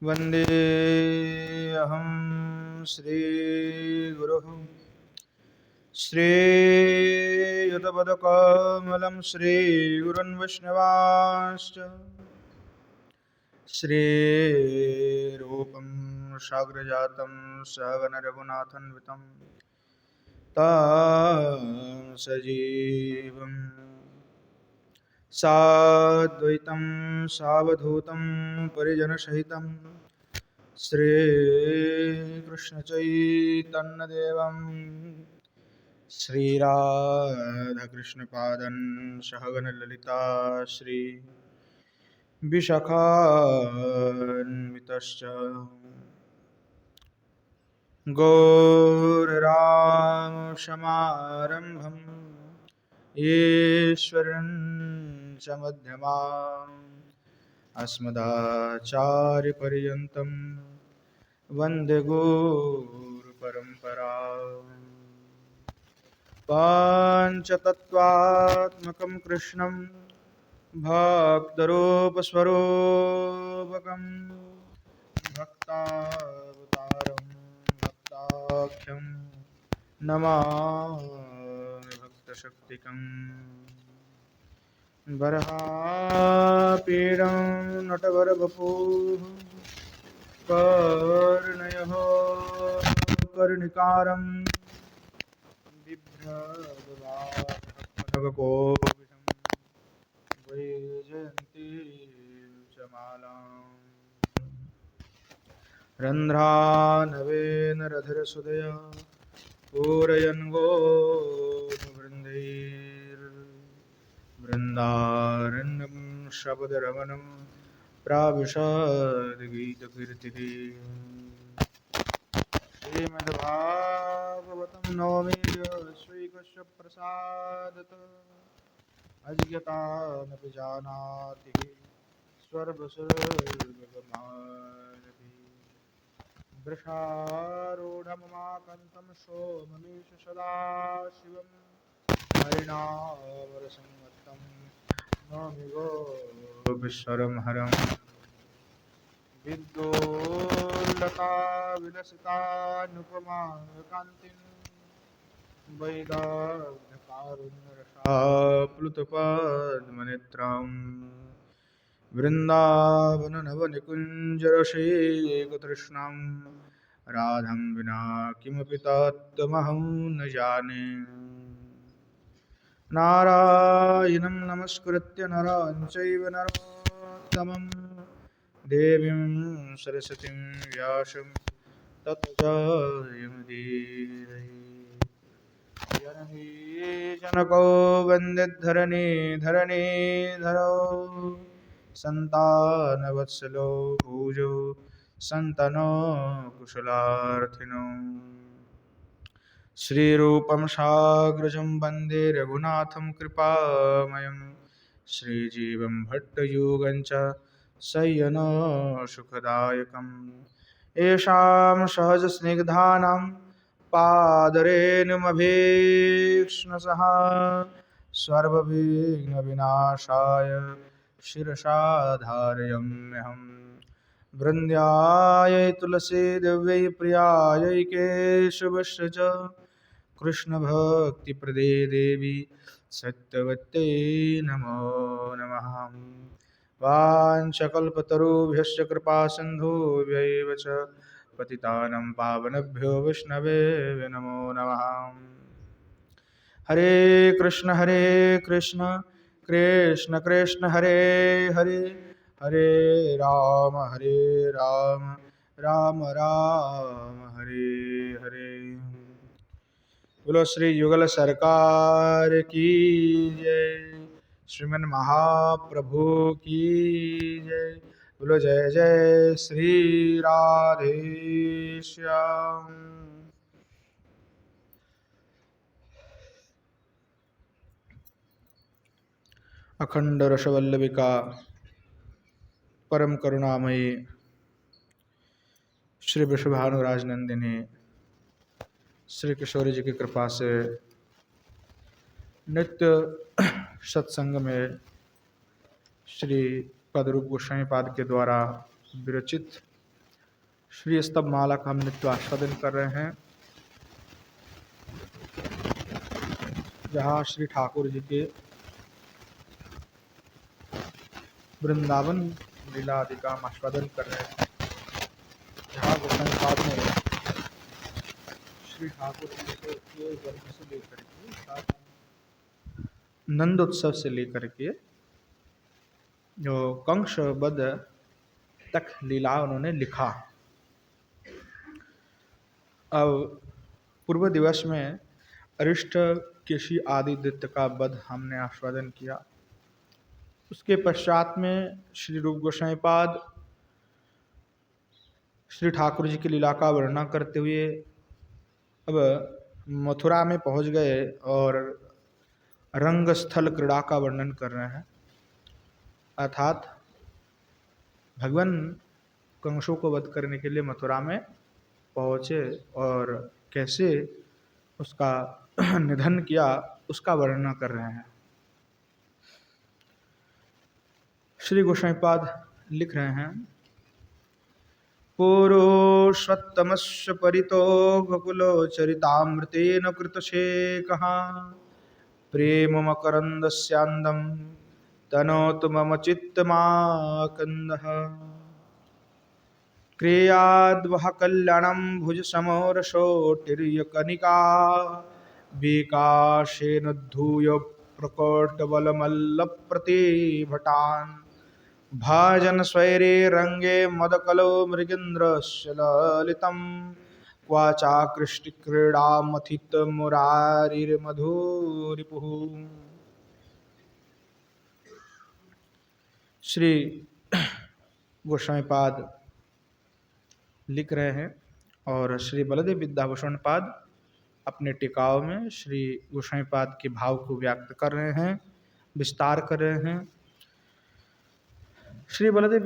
वन्देऽहं श्रीगुरुः श्रीयुतपदकमलं श्रीगुरुन् वैष्णवांश्च श्रीरूपं साग्रजातं सहगणरघुनाथान्वितं तं सजीवं साद्वैतं सावधूतं परिजनसहितं श्रीकृष्णचैतन्यदेवं श्रीराधाकृष्णपादं सहगणललिता श्री विशाखान्वितश्च गौररामसमारम्भं ईश्वरं च मध्यमाम् अस्मदाचार्यपर्यन्तं वन्दे गुरुपरम्पराम् पाञ्चतत्त्वात्मकं कृष्णं भक्तरूपस्वरूपकं भक्तावतारं भक्ताख्यं नमामि भक्तशक्तिकम् वरहापीडं नटवरवपुः कर्णयोः कर्णिकारं बिभ्रद्वाटककोविदं वैजयन्तीं च मालाम् रन्ध्रानवेनरधिरसुदया पूरयन् गोपवृन्दैर्वृन्दारण्यं शबदरमणं प्राविशद्गीतकीर्तिः श्रीमद्भागवतं नवमी श्रीकृष्णप्रसादत अज्ञतानपि जानाति स्वर्गसुरगमानति वृषारूढममाकन्तं सोममीश सदाशिवं हरिणामरसंवत्तं नमामि गोपीश्वरं हरं विद्योल्लता विलसितानुपमाकान्तिं वैदाग्ध्यकारुण्यरसाप्लुतपद्मनेत्रम् वृन्दावननवनिकुञ्जरसिकतृष्णां राधं विना किमपि तत्त्वमहं न जाने नारायणं नमस्कृत्य नरं चैव नरोत्तमं देवीं सरस्वतीं व्यासं ततो जयमुदीरये जननी जनको वन्दिद्धरणीधरणीधरो सन्तानवत्सलो भूजो सन्तनो कुशलार्थिनो श्रीरूपं साग्रजं वन्दे रघुनाथं कृपामयं श्रीजीवं भट्टयुगं च शय्यनो सुखदायकम् येषां सहजस्निग्धानां पादरेणुमभीक्ष्णसः सर्वविघ्नविनाशाय शिरसा धारयाम्यहम् वृन्द्याय तुलसीदेव्यै प्रियायै केशवस्य च कृष्णभक्तिप्रदे देवी सत्यवत्यै नमो नमः वाञ्छकल्पतरुभ्यश्च कृपासिन्धुभ्यैव च पतितानं पावनेभ्यो वैष्णवेभ्यो नमो नमः हरे कृष्ण कृष्ण कृष्ण हरे हरे हरे राम राम राम हरे हरे। बोलो श्री युगल सरकार की जय, श्रीमन महाप्रभु की जय। बोलो जय जय श्री राधे श्याम। अखंड रसवल्लभिका परम करुणामयी श्री वृषभानुराज नंदिनी श्री किशोरी जी की कृपा से नित्य सत्संग में श्री पदरूप गोस्वामी पाद के द्वारा विरचित श्री स्तव माला का हम नित्य आस्वादन कर रहे हैं, जहाँ श्री ठाकुर जी के वृंदावन लीला आदि का हम आस्वादन कर रहे हैं। जहाँ गोसाई पाद ने श्री ठाकुर जी के जन्म से लेकर के नंद उत्सव से लेकर के जो कंस वध तक लीला उन्होंने लिखा। अब पूर्व दिवस में अरिष्ट केशी आदि दैत्य का वध हमने आस्वादन किया। उसके पश्चात में श्री रूप गोसाई पाद श्री ठाकुर जी की लीला का वर्णन करते हुए अब मथुरा में पहुंच गए और रंगस्थल क्रीड़ा का वर्णन कर रहे हैं। अर्थात भगवान कंसों को वध करने के लिए मथुरा में पहुंचे और कैसे उसका निधन किया उसका वर्णन कर रहे हैं। श्री गोसाईपाद लिख रहे हैं, पुरुषोत्तमस्य परितो गोकुलो चरितामृतेन कृतशेखः प्रेम मकरन्दस्यान्दं तनोतु मम चित्तमाकन्दः क्रियाद्वः कल्याणं भुजसमोरसोटिर्यकनिका विकाशेनोद्धूय प्रकोष्ठबलमल्लप्रतिभटान् भाजन स्वैरे रंगे मदकलो मृगेन्द्रस्य ललितं क्वाचाकृष्टिक्रीडामथित मुरारिर्मधुरिपुः। श्री गोसाईपाद लिख रहे हैं और श्री बलदेव विद्याभूषण पाद अपने टिकाव में श्री गोसाईपाद के भाव को व्यक्त कर रहे हैं, विस्तार कर रहे हैं। श्री बलदेव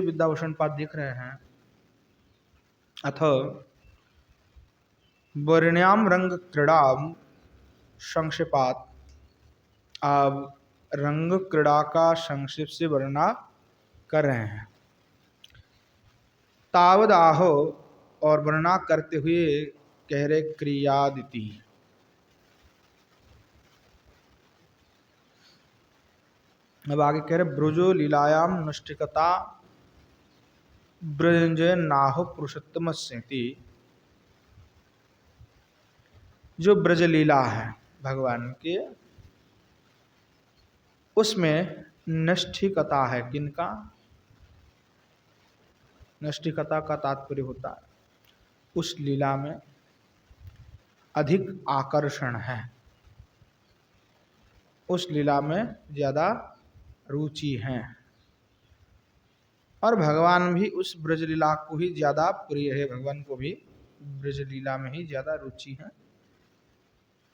विद्याभूषण पाद लिख रहे हैं, अथ वर्ण्याम रंग क्रीड़ाम संक्षेपात। आप रंग क्रीड़ा का संक्षेप से वर्णना कर रहे हैं। तावदाहो और वर्णना करते हुए कह रहे क्रियादिति। अब आगे कह रहे ब्रजो लीलायाम नष्टिकता ब्रजंजय नाहो पुरुषोत्तम स्थिति। जो ब्रज लीला है भगवान के, उसमें नष्टिकता है। किनका? नष्टिकता का तात्पर्य होता है उस लीला में अधिक आकर्षण है, उस लीला में ज्यादा रुचि है और भगवान भी उस ब्रज लीला को ही ज्यादा प्रिय है। भगवान को भी ब्रज लीला में ही ज्यादा रुचि है।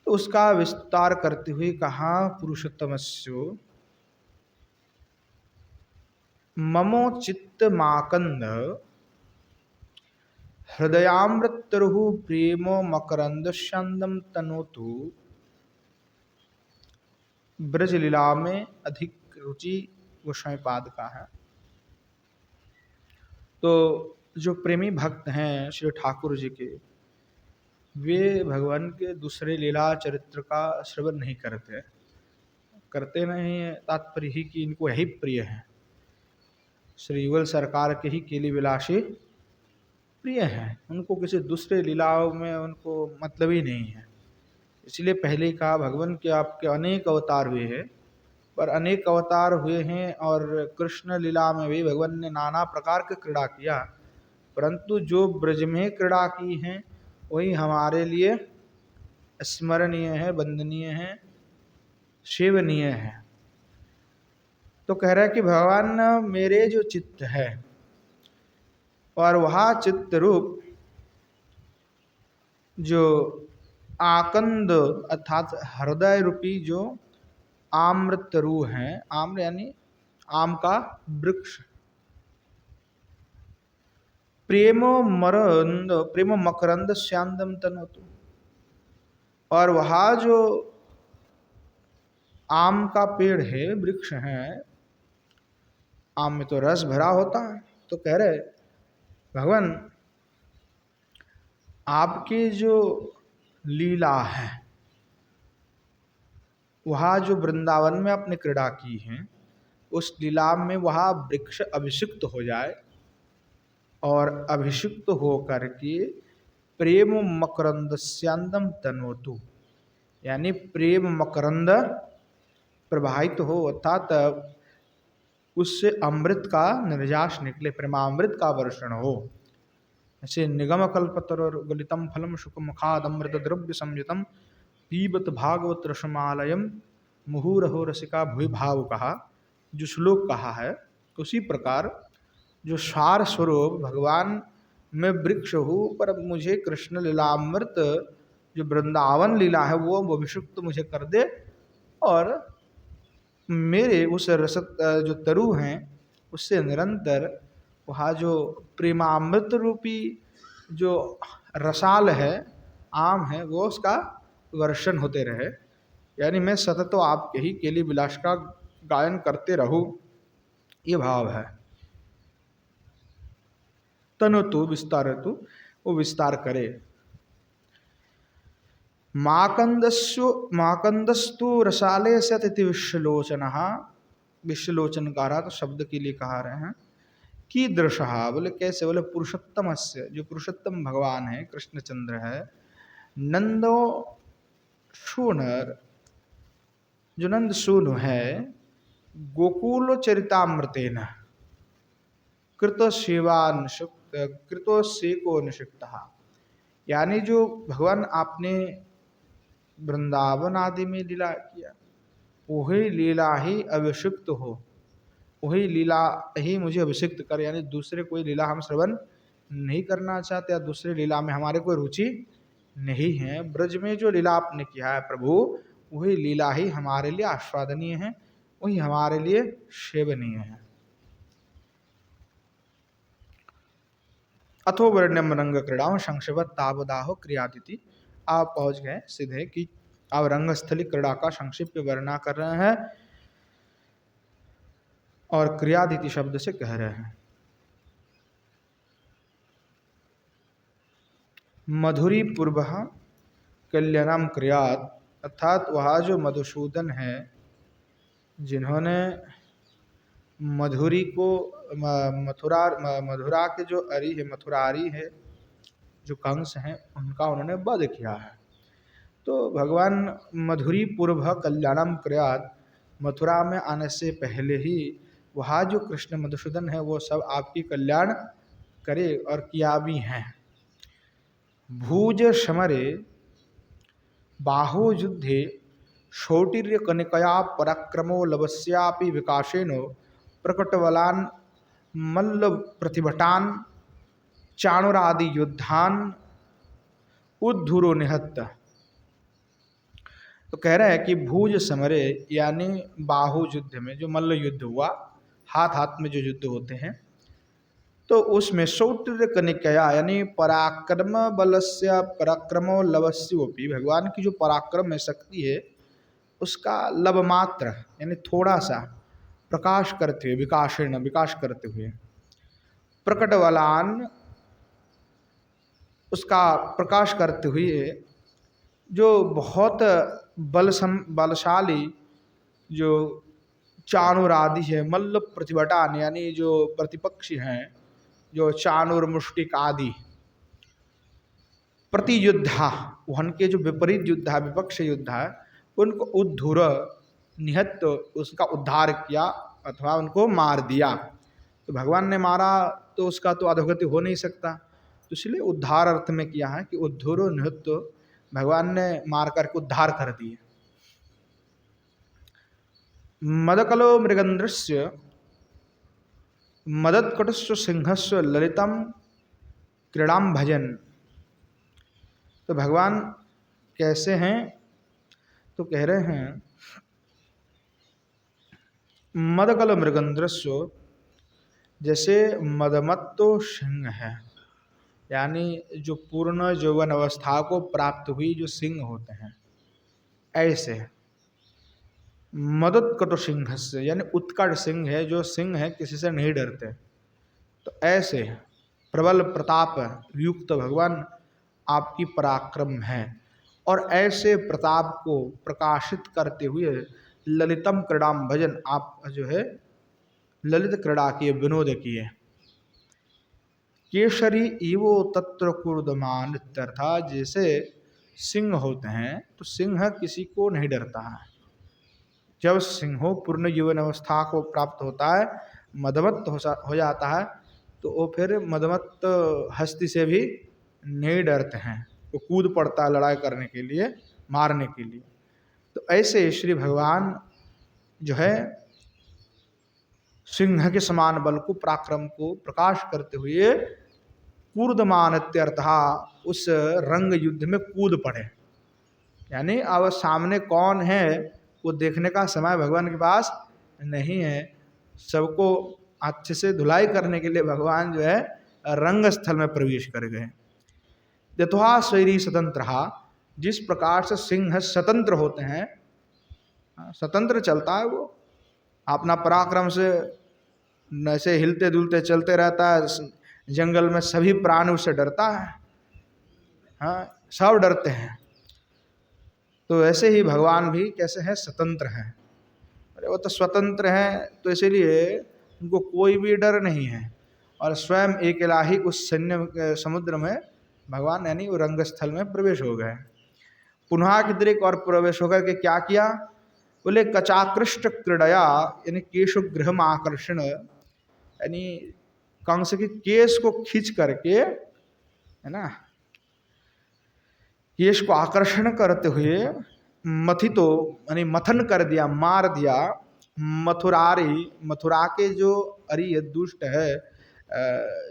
तो उसका विस्तार करते हुए कहा, पुरुषोत्तमस्यो ममो चित्त माकंद हृदयामृतरुहु प्रेमो मकरंद स्यंदम तनोतु। ब्रज लीला में अधिक रुचि गोसाईपाद का है। तो जो प्रेमी भक्त हैं श्री ठाकुर जी के, वे भगवान के दूसरे लीला चरित्र का श्रवण नहीं करते नहीं है। तात्पर्य ही कि इनको यही प्रिय है, श्री युगल सरकार के ही केली विलासी प्रिय हैं। उनको किसी दूसरे लीलाओं में उनको मतलब ही नहीं है। इसलिए पहले कहा भगवान के आपके अनेक अवतार हुए हैं, पर अनेक अवतार हुए हैं और कृष्ण लीला में भी भगवान ने नाना प्रकार की क्रीड़ा किया, परंतु जो ब्रज में क्रीड़ा की हैं वही हमारे लिए स्मरणीय है, वंदनीय है, सेवनीय है। तो कह रहा है कि भगवान मेरे जो चित्त है और वह चित्त रूप जो आकंद अर्थात हृदय रूपी जो आम्रत रू है, आम्र यानी आम का वृक्ष, प्रेमो मकरंद श्यामदम तनोतु। और वह जो आम का पेड़ है, वृक्ष है, आम में तो रस भरा होता है। तो कह रहे भगवान आपकी जो लीला है, वहाँ जो वृंदावन में आपने क्रीड़ा की है, उस लीला में वहाँ वृक्ष अभिषिक्त हो जाए और अभिषिक्त हो करके प्रेम मकरंदस्यांदम तनोतु, यानी प्रेम मकरंद प्रवाहित हो, अर्थात उससे अमृत का निर्यास निकले, प्रेमामृत का वर्षण हो। ऐसे निगम कल्पतरोर गलितम फलम शुकम खादमृत द्रव्य संयुतम पीबत भागवत रसमालयम मुहुरहो रसिका भुवि भाव कहा, जो श्लोक कहा है, उसी प्रकार जो सार स्वरूप भगवान मैं वृक्ष हूँ, पर मुझे कृष्ण लीलामृत जो वृंदावन लीला है वो अभिषिक्त मुझे कर दे, और मेरे उस रस जो तरु हैं उससे निरंतर वहाँ जो प्रेमामृत रूपी जो रसाल है, आम है, वो उसका वर्षण होते रहे। यानी मैं सतत तो आपके ही केली विलास का गायन करते रहूं, ये भाव है। तनु विस्तार तु, वो विस्तार करे। माकंदस्तु रसाले सति विश्वलोचन, विश्वलोचनकारा तो शब्द के लिए कहा रहे हैं। की दृशा बोले कैसे, बोले पुरुषोत्तम से, जो पुरुषोत्तम भगवान है, कृष्णचंद्र है, नंदो शूनर, जो नंद सूनु है, गोकुल चरितामृतेन कृत सेवानुषुक्त कृतो सेको निषिक्त, यानी जो भगवान आपने वृंदावन आदि में लीला किया, वही लीला ही अभिषिक्त हो, वही लीला ही मुझे अभिषिक्त कर। यानी दूसरे कोई लीला हम श्रवण नहीं करना चाहते, या दूसरे लीला में हमारे कोई रुचि नहीं है। ब्रज में जो लीला आपने किया है प्रभु, वही लीला ही हमारे लिए आस्वादनीय है, वही हमारे लिए सेवनीय है। अथो वर्ण्यम रंग क्रीड़ा संक्षेपत तावदाहो क्रियादिति, आप पहुंच गए सीधे कि आप रंगस्थली क्रीड़ा का संक्षिप्त वर्णना कर रहे हैं और क्रियादिति शब्द से कह रहे हैं। मधुरी पूर्व कल्याणम क्रियात, अर्थात वह जो मधुसूदन है, जिन्होंने मधुरी को मथुरा के जो अरी है, मथुरारी है, जो कंस हैं, उनका उन्होंने वध किया है। तो भगवान मधुरी पूर्व कल्याणम क्रियात, मथुरा में आने से पहले ही वहाँ जो कृष्ण मधुसूदन है वो सब आपकी कल्याण करे और किया भी हैं। भूज समरे बाहु युद्धे शौटिर्य कनिकया पराक्रमो लवस्यापि विकासेनो प्रकटबलान मल्ल प्रतिभटान चाणुरादि युद्धान उद्धुरो निहत्त। तो कह रहे हैं कि भूज समरे यानी बाहु युद्ध में, जो मल्ल युद्ध हुआ, हाथ हाथ में जो युद्ध होते हैं, तो उसमें शौटिर्य कनिकया यानी पराक्रम बलस्य पराक्रमो लवस्योपि, भगवान की जो पराक्रम में शक्ति है उसका लव मात्र यानी थोड़ा सा प्रकाश करते हुए, विकास करते हुए, प्रकट बलान उसका प्रकाश करते हुए, जो बहुत बलशाली जो चाणुरादि है, मल्ल प्रतिभटान यानी जो प्रतिपक्षी हैं, जो चाणुर मुष्टिक आदि प्रतियुद्धा, उनके जो विपरीत युद्धा, विपक्ष युद्धा, उनको उद्धुर निहत, उसका उद्धार किया अथवा उनको मार दिया। तो भगवान ने मारा तो उसका तो अधोगति हो नहीं सकता, तो इसलिए उद्धार अर्थ में किया है कि उद्धुरो निहत, भगवान ने मार करके उद्धार कर दिए। मदकलो मृगंद्रस्य मदत्कटस्व सिंहस्व ललितम क्रीड़ाम भजन। तो भगवान कैसे हैं, तो कह रहे हैं मदकल मृगंद्रस्व, जैसे मदमत्तो सिंह है, यानी जो पूर्ण यौवन अवस्था को प्राप्त हुई जो सिंह होते हैं, ऐसे मदत्कट सिंह से यानी उत्कट सिंह है, जो सिंह है किसी से नहीं डरते, तो ऐसे प्रबल प्रताप युक्त भगवान आपकी पराक्रम है। और ऐसे प्रताप को प्रकाशित करते हुए ललितम क्रीड़ाम भजन, आप जो है ललित क्रीड़ा किए, विनोद किए। केसरी इवो तत्र कुर्दमान इत्यर्था, जैसे सिंह होते हैं तो सिंह किसी को नहीं डरता है। जब सिंहो पूर्ण यौवन अवस्था को प्राप्त होता है, मदमत्त हो जाता है, तो वो फिर मदमत्त हस्ती से भी नहीं डरते हैं, वो कूद पड़ता है लड़ाई करने के लिए, मारने के लिए। तो ऐसे श्री भगवान जो है सिंह के समान बल को, पराक्रम को प्रकाश करते हुए कूर्दमान इत्यर्थः, उस रंग युद्ध में कूद पड़े। यानी अब सामने कौन है वो देखने का समय भगवान के पास नहीं है, सबको अच्छे से धुलाई करने के लिए भगवान जो है रंग स्थल में प्रवेश कर गए। यथवा स्वैरी स्वतंत्र, जिस प्रकार से सिंह स्वतंत्र होते हैं, स्वतंत्र चलता है वो अपना पराक्रम से, ऐसे हिलते डुलते चलते रहता है, जंगल में सभी प्राणी उससे डरता है, हाँ सब डरते हैं। तो ऐसे ही भगवान भी कैसे हैं, स्वतंत्र हैं। अरे वो तो स्वतंत्र हैं, तो इसीलिए उनको कोई भी डर नहीं है। और स्वयं अकेला ही उस सैन्य समुद्र में भगवान यानी वो रंगस्थल में प्रवेश हो गए। पुनः किद्रिक, और प्रवेश होकर के क्या किया, बोले कचाकृष्ट क्रीड़या, यानी केशु गृह आकर्षण, यानी कंस के केश को खींच करके, है ना, केश को आकर्षण करते हुए मथितो यानी मथन कर दिया, मार दिया, मथुरारी, मथुरा के जो अरि दुष्ट है,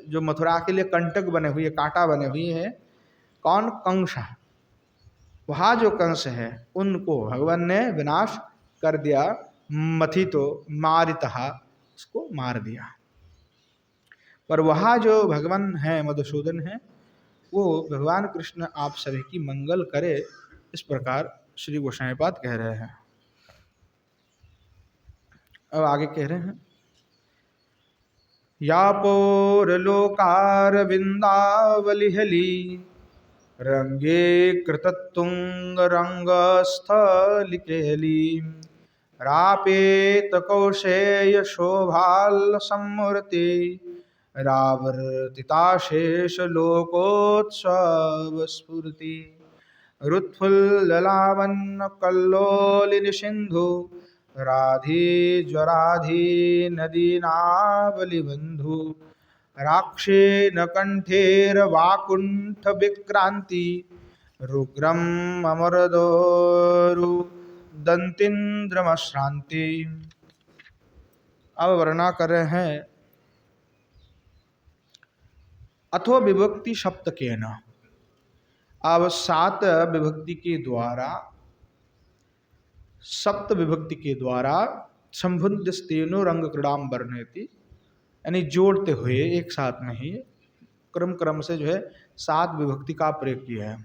जो मथुरा के लिए कंटक बने हुए, कांटा बने हुए हैं, कौन, कंस, वहाँ जो कंस है उनको भगवान ने विनाश कर दिया। मथितो मारितः, उसको मार दिया। पर वहाँ जो भगवान है मधुसूदन है, वो भगवान कृष्ण आप सभी की मंगल करे, इस प्रकार श्री गोसाईपाद कह रहे हैं। अब आगे कह रहे हैं, या पौर लोकार बिंदावलिहली, रंगे कृततुंग रंगस्थलिकेली, रापेत कौशेय शोभाल सम्मूर्ति, रावर्तिताशेष लोकोत्सव स्फूर्ति, रुत्फुल्ललावण्य कल्लोलिनि सिंधु, राधी ज्वराधी नदीनावलिबंधु, राक्षेन कंठेर वाकुंठ विक्रांति, रुग्रम अमरदोरु दंतीन्द्रमश्रांति। अब वर्णना कर रहे हैं अथो विभक्ति सप्त के न, अब 7 विभक्ति के द्वारा, सप्त विभक्ति के द्वारा संबुद्धस्तेनो रंग क्रीड़ाम वर्णयति, यानी जोड़ते हुए एक साथ में ही क्रम क्रम से जो है 7 विभक्ति का प्रयोग किया है।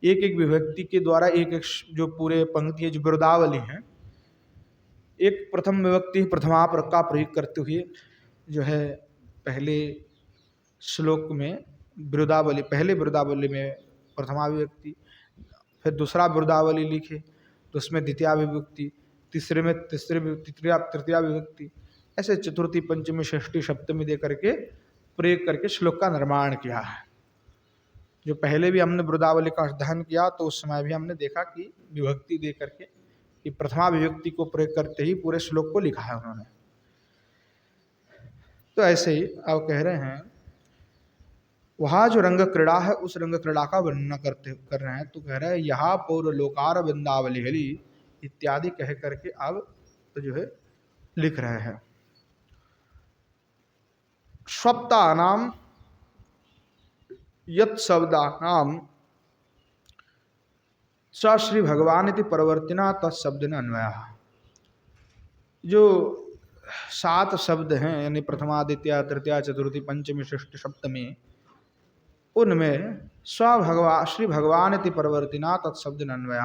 एक एक विभक्ति के द्वारा एक एक जो पूरे पंक्ति है, जो बिरुदावली है, एक प्रथम विभक्ति प्रथमा का प्रयोग करते हुए जो है पहले श्लोक में बिरुदावली, पहले बिरुदावली में प्रथमा विभक्ति, फिर दूसरा बिरुदावली लिखे तो उसमें द्वितीय विभक्ति, तीसरे में तृतीया विभक्ति, ऐसे चतुर्थी पंचमी षष्ठी सप्तमी दे करके प्रयोग करके श्लोक का निर्माण किया है। जो पहले भी हमने बिरुदावली का अध्ययन किया तो उस समय भी हमने देखा कि विभक्ति दे करके कि प्रथमा विभक्ति को प्रयोग करते ही पूरे श्लोक को लिखा है उन्होंने। तो ऐसे ही अब कह रहे हैं वहाँ जो रंग क्रीड़ा है उस रंग क्रीड़ा का वर्णन कर रहे हैं। तो कह रहे हैं यहाँ पौर लोकार वृंदावली हली इत्यादि कह करके अब तो जो है लिख रहे हैं। स्वप्ता नाम यत शब्दा नाम स श्री भगवान इति परवर्तिना तत्शब्द न अन्वय। जो 7 शब्द हैं यानी प्रथमा द्वितीय तृतीया चतुर्थी पंचमी षष्ठी सप्तमी, उनमें श्री भगवान इति परवर्तिना तत्शब्द न अन्वय,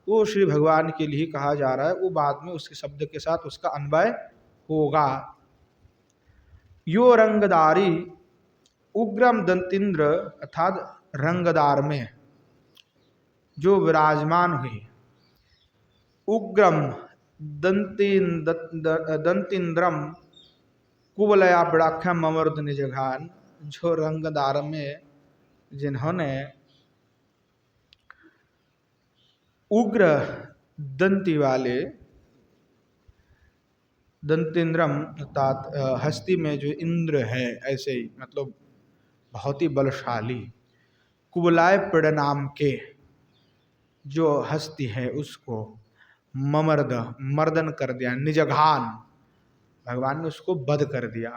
वो श्री भगवान के लिए कहा जा रहा है, वो बाद में उसके शब्द के साथ उसका अन्वय होगा। यो रंगदारी उग्रम दंतिंद्र अर्थात रंगदार में जो विराजमान हुई, उग्रम दंतिंद्रम कुवलया बड़ाख्यम अमृत निजघान, जो रंगदार में जिन्होंने उग्र दंती वाले, दंतिंद्रम अर्थात हस्ती में जो इंद्र है, ऐसे ही मतलब बहुत ही बलशाली, कुवलाय परिणाम के जो हस्ती है उसको ममर्द मर्दन कर दिया, निजघान भगवान ने उसको वध कर दिया।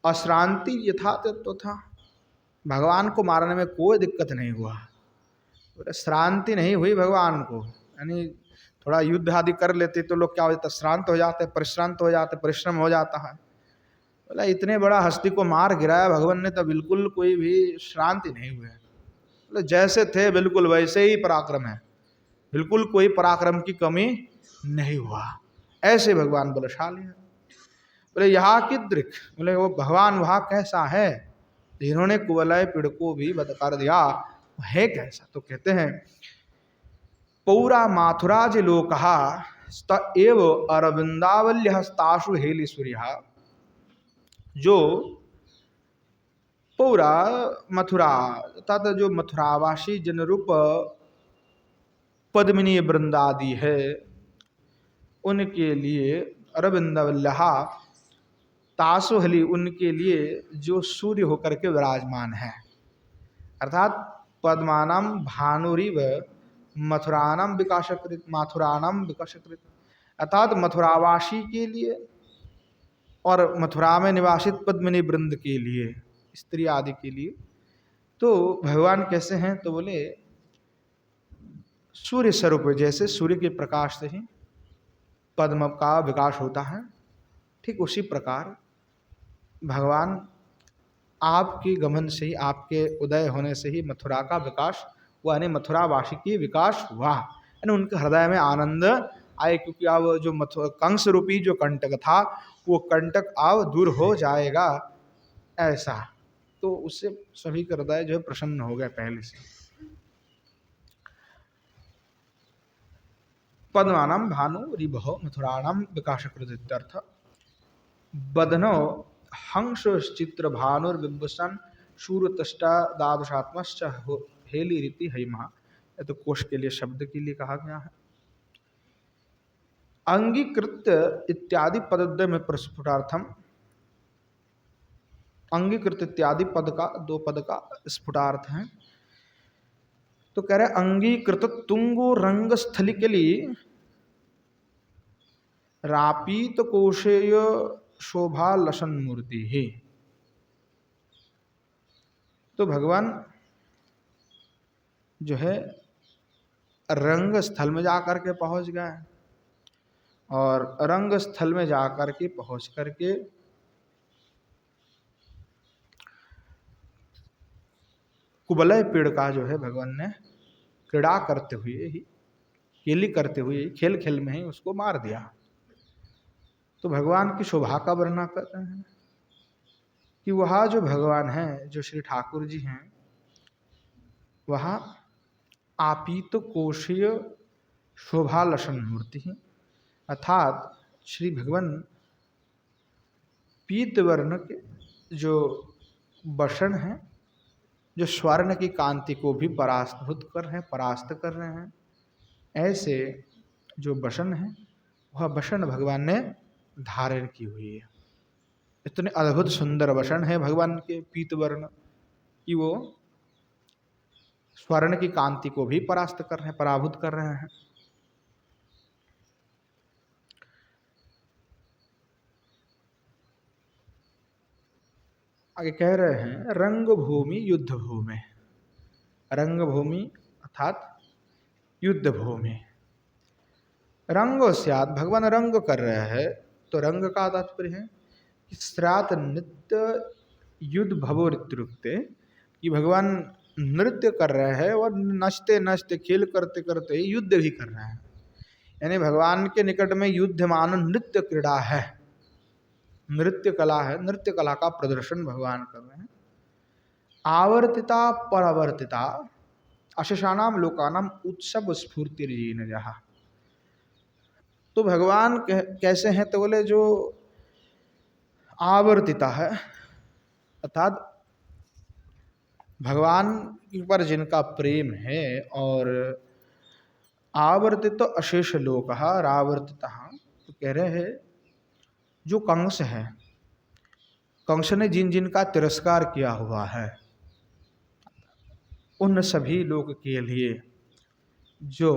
अश्रांति यथा तत्व था, भगवान को मारने में कोई दिक्कत नहीं हुआ, श्रांति नहीं हुई भगवान को, यानी थोड़ा युद्ध आदि कर लेते तो लोग क्या हो जाता, श्रांत हो जाते, परिश्रांत हो जाते, परिश्रम हो जाता है। बोला इतने बड़ा हस्ती को मार गिराया भगवान ने तो बिल्कुल कोई भी श्रांति नहीं हुए, बोले जैसे थे बिल्कुल वैसे ही पराक्रम है, बिल्कुल कोई पराक्रम की कमी नहीं हुआ, ऐसे भगवान बलशाली है। बोले यहाँ की दृक्ष, बोले वो भगवान वहाँ कैसा है जिन्होंने कुवलय पीड़ को भी वध कर दिया, है कैसा? तो कहते हैं पौरा माथुराज लोकहा स्त एव अरविंदावल्य हस्ताशु हेलीश्वरिया, जो पौरा मथुरा तथा जो मथुरावासी जनरूप पद्मिनी वृंदादि है उनके लिए, अरविंदवल्लहा तासुहली उनके लिए जो सूर्य होकर के विराजमान है, अर्थात पद्मानाम भानुरिव मथुरानाम विकासकृत, माथुरानाम विकासकृत, अर्थात मथुरावासी के लिए और मथुरा में निवासित पद्मिनी वृंद के लिए, स्त्री आदि के लिए। तो भगवान कैसे हैं? तो बोले सूर्य स्वरूप, जैसे सूर्य के प्रकाश से ही पद्म का विकास होता है, ठीक उसी प्रकार भगवान आपके गमन से ही, आपके उदय होने से ही मथुरा का विकास हुआ, यानी मथुरावासी की विकास हुआ, यानी उनके हृदय में आनंद आए, क्योंकि अब जो कंस रूपी जो कंटक था वो कंटक अब दूर हो जाएगा, ऐसा। तो उससे सभी का हृदय जो है प्रसन्न हो गया पहले से। पद्मानाम भानु रिभो मथुराणाम विकासकृत, बदनो हंस चित्र भानुर्बिंबसन शूरतष्टा द्वादशात्मश्च हेली रीति हैमा, ये तो कोश के लिए शब्द के लिए कहा गया है। अंगीकृत इत्यादि पदद्वय में प्रस्फुटार्थम, अंगीकृत इत्यादि पद का, दो पद का स्फुटार्थ है। तो कह रहे अंगीकृत तुंगो रंग स्थली के लिए रापीत कोशेय शोभा लसन मूर्ति ही। तो भगवान जो है रंग स्थल में जाकर के पहुंच गए, और रंग स्थल में जाकर के पहुंच करके कुवलय पेड़ का जो है भगवान ने क्रीड़ा करते हुए ही, केली करते हुए ही, खेल खेल में ही उसको मार दिया। तो भगवान की शोभा का वर्णन कर रहे हैं कि वह जो भगवान हैं, जो श्री ठाकुर जी हैं, वह आपीत कोशीय शोभा लसन मूर्ति है, अर्थात श्री भगवान पीत वर्ण के जो वसन हैं, जो स्वर्ण की कांति को भी परास्त कर रहे हैं, ऐसे जो वसन है वह वसन भगवान ने धारण की हुई है। इतने अद्भुत सुंदर वसन है भगवान के पीत वर्ण कि वो स्वर्ण की कांति को भी परास्त कर रहे हैं, पराभूत कर रहे हैं। आगे कह रहे हैं रंग भूमि युद्ध भूमि, रंग भूमि अर्थात युद्ध भूमि। रंगो स्यात्, भगवान रंग कर रहे हैं, तो रंग का तात्पर्य है कि स्रात नित्य युद्ध भवोरित्युक्ते, कि भगवान नृत्य कर रहे हैं और नचते नचते खेल करते करते युद्ध भी कर रहे हैं, यानी भगवान के निकट में युद्धमान नृत्य क्रीड़ा है। नृत्य कला है, नृत्य कला का प्रदर्शन भगवान कर रहे हैं। आवर्तिता परावर्तिता अशेषाणाम लोकानाम उत्सव स्फूर्तिर्येन जहा। तो भगवान कैसे हैं, तो बोले जो आवर्तिता है, अर्थात भगवान पर जिनका प्रेम है, और आवर्तित तो अशेष लोक रावर्तित, तो कह रहे हैं जो कंस है, कंस ने जिन जिन का तिरस्कार किया हुआ है, उन सभी लोग के लिए जो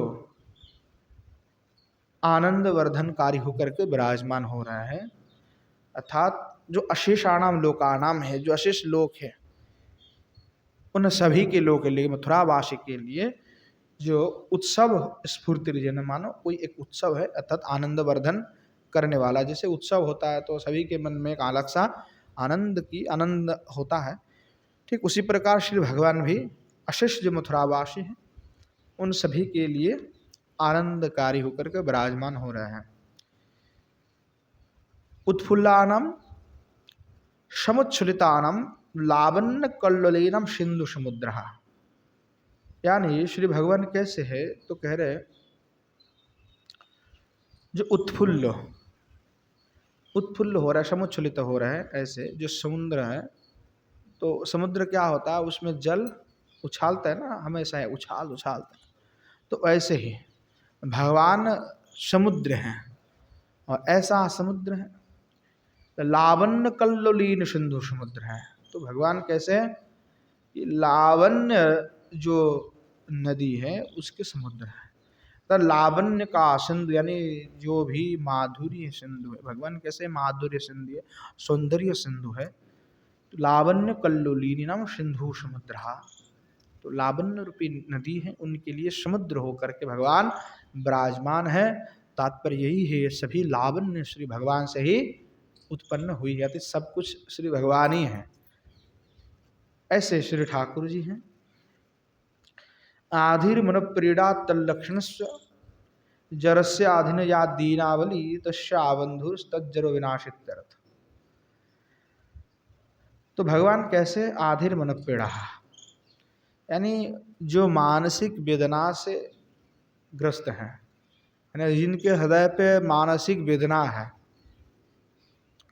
आनंद वर्धनकारी होकर के विराजमान हो रहा है, अर्थात जो अशेषाणाम लोकानाम है, जो अशेष लोक है, उन सभी के लोग के लिए, मथुरावासी के लिए जो उत्सव स्फूर्ति, मानो कोई एक उत्सव है, अर्थात आनंद वर्धन करने वाला। जैसे उत्सव होता है तो सभी के मन में एक अलग सा आनंद होता है, ठीक उसी प्रकार श्री भगवान भी अशेष जो मथुरावासी हैं उन सभी के लिए आनंदकारी होकर के विराजमान हो रहे हैं। उत्फुल्लानम समुच्छलितानम लावण्य कल्लोलीनम सिंधु समुद्र। यानी श्री भगवान कैसे है, तो कह रहे जो उत्फुल्ल हो रहा है, समुच्छलित हो रहा है, ऐसे जो समुद्र है, तो समुद्र क्या होता है, उसमें जल उछालता है ना, हमेशा है उछालता है, तो ऐसे ही भगवान समुद्र हैं, और ऐसा समुद्र है, तो लावण्य कल्लोलीन सिंधु समुद्र है। तो भगवान कैसे है, लावण्य जो नदी है उसके समुद्र है, तो लावण्य का सिंधु यानी जो भी माधुर्य सिंधु है, भगवान कैसे माधुर्य सिंधु है, सौंदर्य सिंधु है। तो लावण्य कल्लोलिनी नाम सिंधु समुद्र, तो लावण्य रूपी नदी है, उनके लिए समुद्र होकर के भगवान विराजमान है। तात्पर्य यही है, सभी लावण्य श्री भगवान से ही उत्पन्न हुई है, तो सब कुछ श्री भगवान ही है। ऐसे श्री ठाकुर जी हैं। आधिर मन प्रीड़ा तल्लक्षण जरस्य आधिन या दीनावली तस्याबंधुर तज्जर विनाशित्यर्थ। तो भगवान कैसे, आधिर मन पीड़ा, यानी जो मानसिक वेदना से ग्रस्त हैं, यानी जिनके हृदय पे मानसिक वेदना है।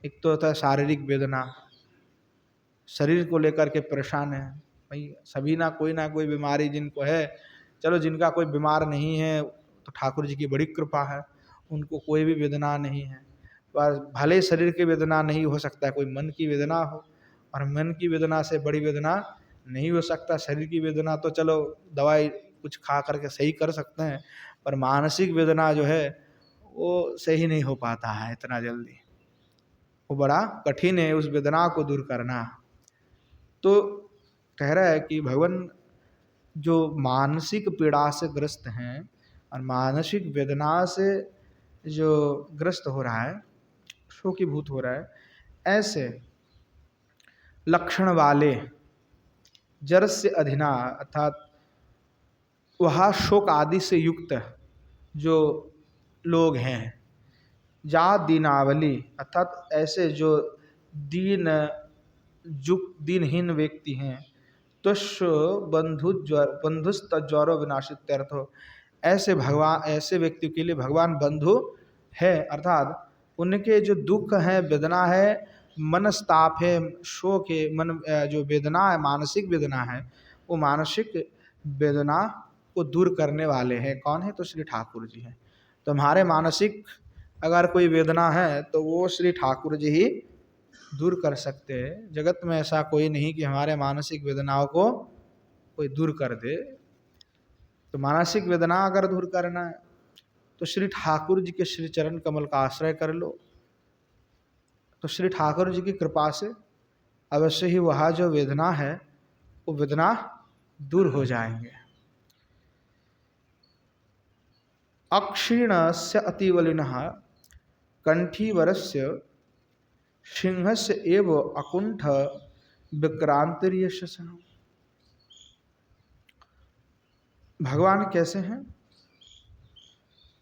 एक तो होता है शारीरिक वेदना, शरीर को लेकर के परेशान है, भाई सभी ना कोई बीमारी जिनको है, चलो जिनका कोई बीमार नहीं है तो ठाकुर जी की बड़ी कृपा है, उनको कोई भी वेदना नहीं है। पर भले शरीर की वेदना नहीं हो सकता है, कोई मन की वेदना हो, और मन की वेदना से बड़ी वेदना नहीं हो सकता। शरीर की वेदना तो चलो दवाई कुछ खा करके सही कर सकते हैं, पर मानसिक वेदना जो है वो सही नहीं हो पाता है इतना जल्दी, वो बड़ा कठिन है उस वेदना को दूर करना। तो कह रहा है कि भगवान जो मानसिक पीड़ा से ग्रस्त हैं और मानसिक वेदना से जो ग्रस्त हो रहा है, शोकीभूत हो रहा है, ऐसे लक्षण वाले जरस्य अधिना, अर्थात वह शोक आदि से युक्त जो लोग हैं, जा दीनावली, अर्थात ऐसे जो दीनहीन व्यक्ति हैं, तुष्य बंधुस्तज्वरो विनाशित्यर्थ। ऐसे व्यक्ति के लिए भगवान बंधु है, अर्थात उनके जो दुख है, वेदना है, मनस्ताप है, शोक है, मन जो वेदना है, मानसिक वेदना है, वो मानसिक वेदना को दूर करने वाले हैं। कौन है, तो श्री ठाकुर जी हैं। तो हमारे मानसिक अगर कोई वेदना है तो वो श्री ठाकुर जी ही दूर कर सकते हैं। जगत में ऐसा कोई नहीं कि हमारे मानसिक वेदनाओं को कोई दूर कर दे। तो मानसिक वेदना अगर दूर करना है तो श्री ठाकुर जी के श्री चरण कमल का आश्रय कर लो, तो श्री ठाकुर जी की कृपा से अवश्य ही वह जो वेदना है वो वेदना दूर हो जाएंगे। अक्षीण से अतिवलिन कंठीवरस्य सिंहस्य एव अकुंठ विक्रांतिर्यश। भगवान कैसे हैं,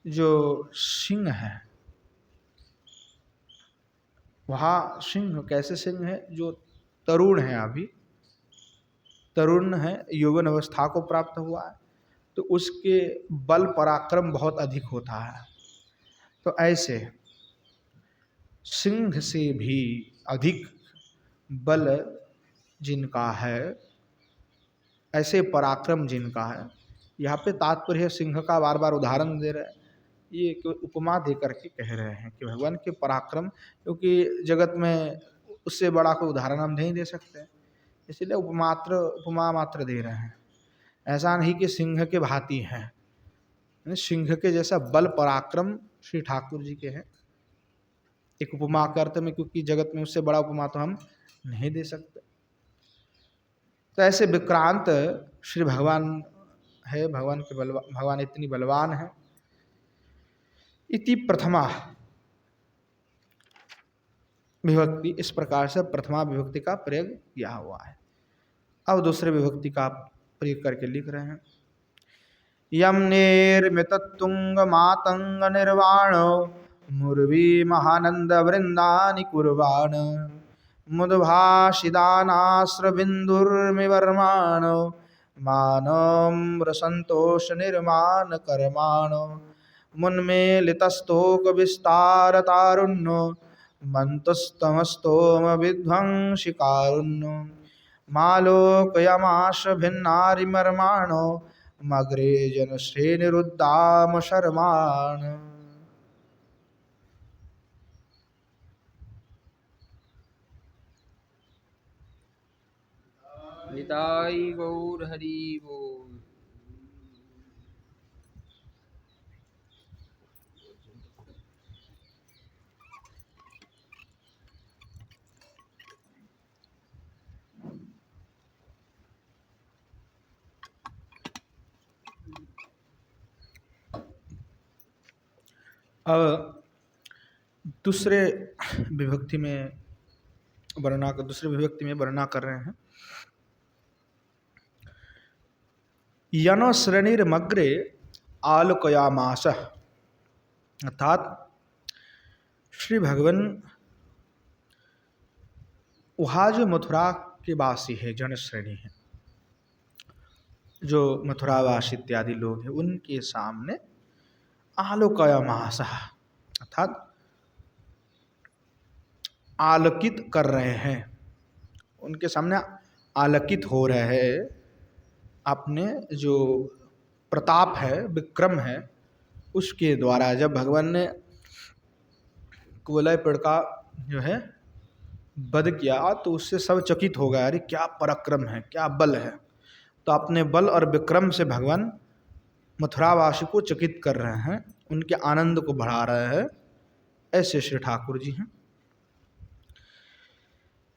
जो सिंह है, वहाँ सिंह कैसे सिंह है, जो तरुण है, अभी तरुण है, यौवन अवस्था को प्राप्त हुआ है, तो उसके बल पराक्रम बहुत अधिक होता है। तो ऐसे सिंह से भी अधिक बल जिनका है, ऐसे पराक्रम जिनका है, यहाँ पे तात्पर्य सिंह का बार बार उदाहरण दे रहे हैं, ये एक उपमा दे करके कह रहे हैं कि भगवान के पराक्रम, क्योंकि जगत में उससे बड़ा कोई उदाहरण हम नहीं दे सकते, इसलिए उपमा मात्र दे रहे हैं। ऐसा नहीं कि सिंह के भांति है, सिंह के जैसा बल पराक्रम श्री ठाकुर जी के हैं, एक उपमा के अर्थ में, क्योंकि जगत में उससे बड़ा उपमा तो हम नहीं दे सकते। तो ऐसे विक्रांत श्री भगवान है, भगवान इतनी बलवान है। इति प्रथमा विभक्ति, इस प्रकार से प्रथमा विभक्ति का प्रयोग किया हुआ है। अब दूसरे विभक्ति का प्रयोग करके लिख रहे हैं। यम निर्मित तुंग मातंग निर्वाण मुर्वी महानंद वृंदानि कुर्वाण मुद्भाषिदानाश्रबिंदुर्मिवर्माण मानम्र संतोष निर्माण कर्माण मुन्मेलितस्तोक विस्तार तारुण्य मंतस्तमस्तोम विध्वंसिकारुण्य मालोकयमाश भिन्नारिमर्माणो मग्रे जन श्रेणिरुद्दाम शर्माण। निताई गौर हरि बोल। अब दूसरे विभक्ति में वर्णना कर रहे हैं। यन श्रेणीर्मग्रे आलोकयामास, अर्थात श्री भगवान वहाँ जो मथुरा के वासी है, जन श्रेणी है, जो मथुरावासी इत्यादि लोग हैं, उनके सामने आलोकयामास, अर्थात आलोकित कर रहे हैं, उनके सामने आलोकित हो रहे हैं, अपने जो प्रताप है, विक्रम है, उसके द्वारा। जब भगवान ने कुवलय पेड़ का जो है वध किया, तो उससे सब चकित हो गया, अरे क्या पराक्रम है, क्या बल है। तो अपने बल और विक्रम से भगवान मथुरावासी को चकित कर रहे हैं, उनके आनंद को बढ़ा रहे हैं। ऐसे श्री ठाकुर जी हैं।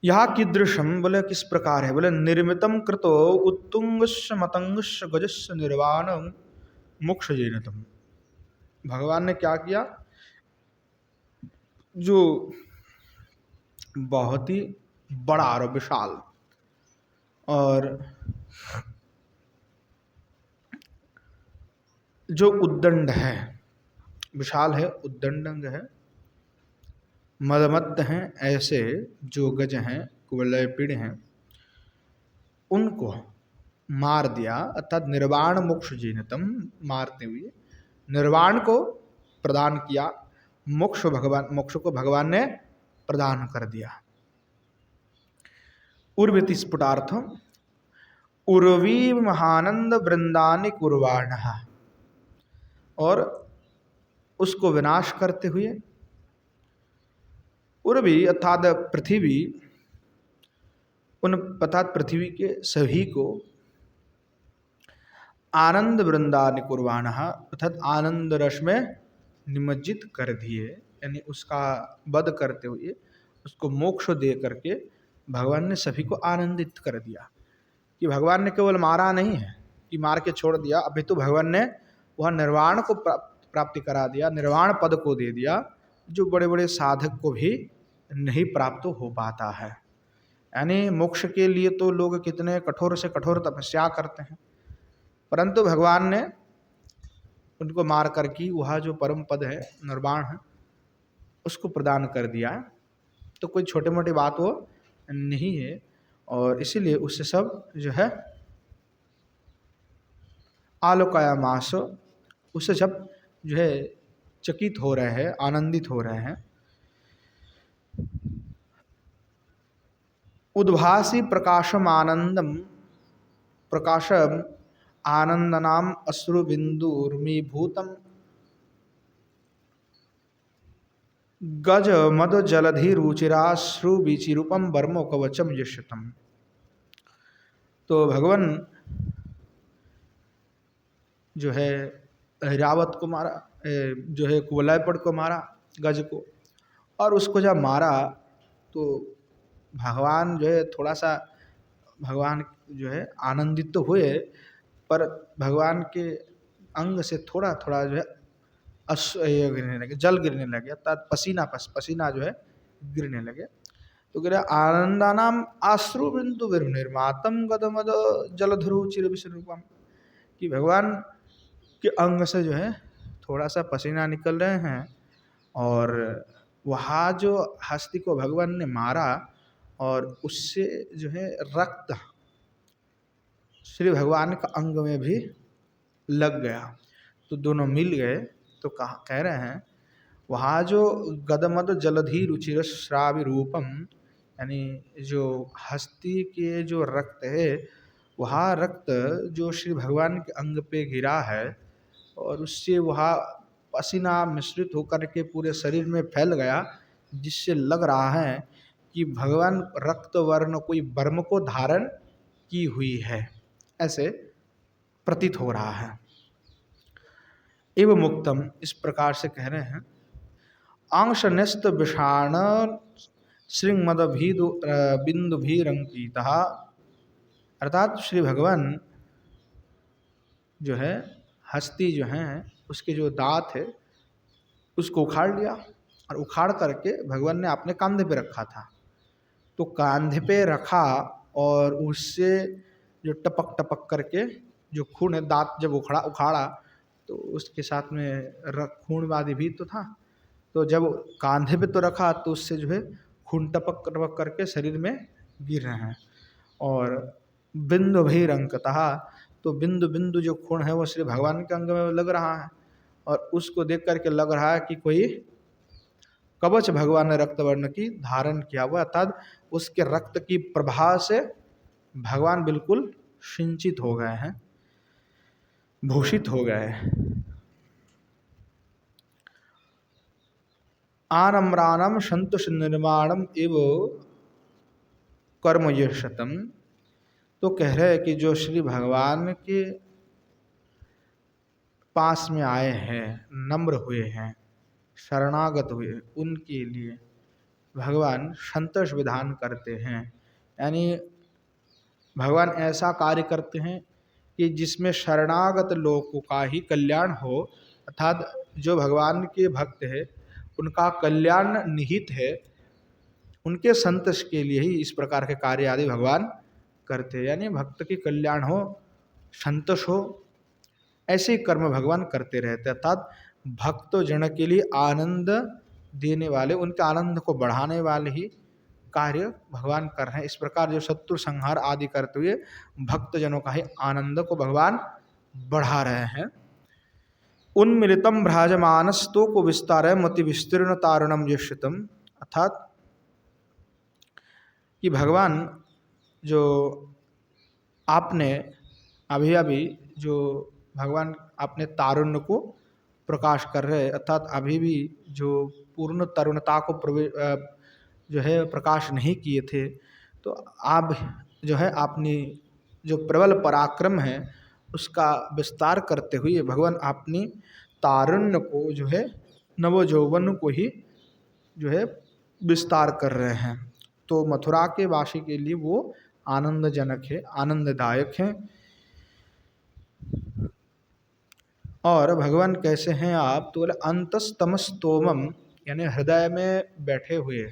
यहाँ कीदृशम, बोले किस प्रकार है, बोले निर्मितम कृतो उत्तुंगस्य मतंगस्य गजस्य निर्वाणम मोक्ष जैनतम। भगवान ने क्या किया, जो बहुत ही बड़ा और विशाल और जो उद्दंड है, विशाल है, उद्दंड है, मदमत्त हैं, ऐसे जो गज हैं, कुवलय पीड़ हैं, उनको मार दिया। अर्थात निर्वाण मोक्ष जीनतम, मारते हुए निर्वाण को प्रदान किया, मोक्ष को भगवान ने प्रदान कर दिया। उर्विति स्फुटार्थ उर्वी महानंद वृंदानि कुर्वाण, और उसको विनाश करते हुए उर्वी अर्थात पृथ्वी, अर्थात पृथ्वी के सभी को आनंद वृंदानि कुर्वाण, अर्थात आनंद रस में निमज्जित कर दिए, यानी उसका वध करते हुए उसको मोक्ष दे करके भगवान ने सभी को आनंदित कर दिया। कि भगवान ने केवल मारा नहीं है कि मार के छोड़ दिया, अभी तो भगवान ने वह निर्वाण को प्राप्ति करा दिया, निर्वाण पद को दे दिया, जो बड़े बड़े साधक को भी नहीं प्राप्त हो पाता है। यानी मोक्ष के लिए तो लोग कितने कठोर से कठोर तपस्या करते हैं, परंतु भगवान ने उनको मार कर की वह जो परम पद है, निर्वाण है, उसको प्रदान कर दिया। तो कोई छोटी मोटी बात वो नहीं है। और इसीलिए उससे सब जो है आलोकायामास, उससे सब जो है चकित हो रहे हैं, आनंदित हो रहे हैं। उद्भासी प्रकाशम आनंदम, प्रकाशम आनंदनाम अश्रु बिंदुर्मीभूतम गज मद जलधि रुचिराश्रु बीचिरूपम वर्मो कवचम यशतम। तो भगवान जो है रावत को मारा, जो है कुवलयपड़ को मारा, गज को, और उसको जब मारा तो भगवान जो है थोड़ा सा, भगवान जो है आनंदित तो हुए, पर भगवान के अंग से थोड़ा थोड़ा जो है ये गिरने लगे, जल गिरने लगे, अर्थात पसीना जो है गिरने लगे। तो गिरा आनंदानाम आश्रु बिंदु निर्मातम गदमद जलधरु चिर विश्वरूपम, कि भगवान के अंग से जो है थोड़ा सा पसीना निकल रहे हैं, और वहाँ जो हस्ती को भगवान ने मारा और उससे जो है रक्त श्री भगवान का अंग में भी लग गया, तो दोनों मिल गए। तो कह रहे हैं वहाँ जो गदमद जलधि रुचिर श्रावि रूपम, यानी जो हस्ती के जो रक्त है, वहाँ रक्त जो श्री भगवान के अंग पे गिरा है और उससे वहाँ पसीना मिश्रित होकर के पूरे शरीर में फैल गया, जिससे लग रहा है कि भगवान रक्त वर्ण कोई वर्म को धारण की हुई है, ऐसे प्रतीत हो रहा है। एवं मुक्तम, इस प्रकार से कह रहे हैं, अंश न्यस्त विषाण श्रृंगमद बिंदु भी रंकीता, अर्थात श्री भगवान जो है हस्ती जो है उसके जो दांत है उसको उखाड़ लिया, और उखाड़ करके भगवान ने अपने कंधे पे रखा था। तो कंधे पे रखा और उससे जो टपक टपक करके जो खून है, दांत जब उखाड़ा तो उसके साथ में खून आदि भी तो था। तो जब कंधे पे तो रखा तो उससे जो है खून टपक टपक करके शरीर में गिर रहे हैं। और बिंदु भी रंकता, तो बिंदु बिंदु जो खून है वो श्री भगवान के अंग में लग रहा है, और उसको देख करके लग रहा है कि कोई कवच भगवान ने रक्तवर्ण की धारण किया हुआ, अर्थात उसके रक्त की प्रभा से भगवान बिल्कुल सिंचित हो गए हैं, भूषित हो गए हैं। आनम्रानम संतोष निर्माणम एव कर्म यशतम, तो कह रहे हैं कि जो श्री भगवान के पास में आए हैं, नम्र हुए हैं, शरणागत हुए, उनके लिए भगवान संतोष विधान करते हैं। यानी भगवान ऐसा कार्य करते हैं कि जिसमें शरणागत लोगों का ही कल्याण हो, अर्थात जो भगवान के भक्त है उनका कल्याण निहित है, उनके संतोष के लिए ही इस प्रकार के कार्य आदि भगवान करते हैं। यानी भक्त की कल्याण हो, संतोष हो, ऐसे कर्म भगवान करते रहते हैं। अर्थात भक्त जन के लिए आनंद देने वाले, उनके आनंद को बढ़ाने वाले ही कार्य भगवान कर रहे हैं। इस प्रकार जो शत्रु संहार आदि करते हुए भक्त जनों का ही आनंद को भगवान बढ़ा रहे हैं। उन्मिलितम भ्राजमानस्तो को विस्तार मति विस्तीर्ण तारुणम यश्यतम, अर्थात कि भगवान जो आपने अभी अभी जो भगवान अपने तारुण्य को प्रकाश कर रहे हैं, अर्थात अभी भी जो पूर्ण तरुणता को जो है प्रकाश नहीं किए थे, तो आप जो है अपनी जो प्रबल पराक्रम है उसका विस्तार करते हुए भगवान अपनी तारुण्य को जो है नव यौवन को ही जो है विस्तार कर रहे हैं। तो मथुरा के वासी के लिए वो आनंदजनक है, आनंददायक है। और भगवान कैसे हैं आप, तो बोले अंतस्तमस्तोमम, यानी हृदय में बैठे हुए,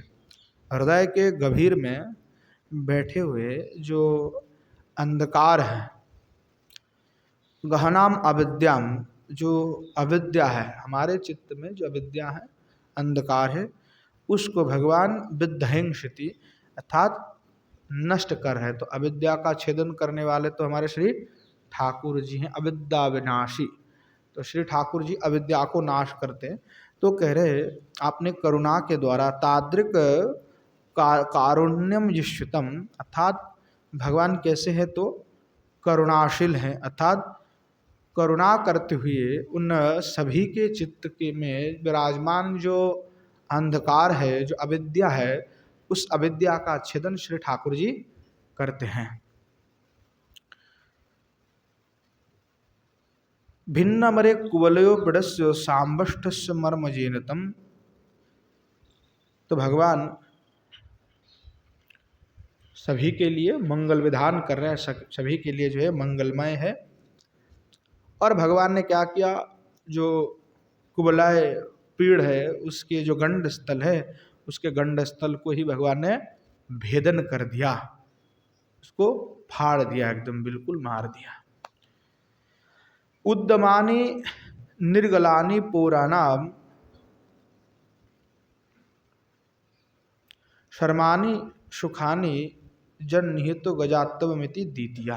हृदय के गभीर में बैठे हुए जो अंधकार है, गहनाम अविद्याम, जो अविद्या है हमारे चित्त में, जो अविद्या है, अंधकार है, उसको भगवान विद्धहिंसति अर्थात नष्ट कर रहे। तो अविद्या का छेदन करने वाले तो हमारे श्री ठाकुर जी हैं, अविद्या विनाशी। तो श्री ठाकुर जी अविद्या को नाश करते हैं। तो कह रहे आपने करुणा के द्वारा तादृक कारुण्यम युष्यतम, अर्थात भगवान कैसे है तो करुणाशील हैं, अर्थात करुणा करते हुए उन सभी के चित्त के में विराजमान जो अंधकार है, जो अविद्या है, उस अविद्या का छेदन श्री ठाकुर जी करते हैं। भिन्न मरे कुवलयो बिड़स्य सांबष्टस्य मर्म जेनतम। तो भगवान सभी के लिए मंगल विधान कर रहे हैं, सभी के लिए जो है मंगलमय है। और भगवान ने क्या किया, जो कुबलाय पीड़ है उसके जो गंड स्थल है, उसके गंड स्थल को ही भगवान ने भेदन कर दिया, उसको फाड़ दिया, एकदम बिल्कुल मार दिया। उद्दमानी निर्गलानी पुराणाम शर्मानी सुखानी जन निहितो गजात्वमिति द्वितीया।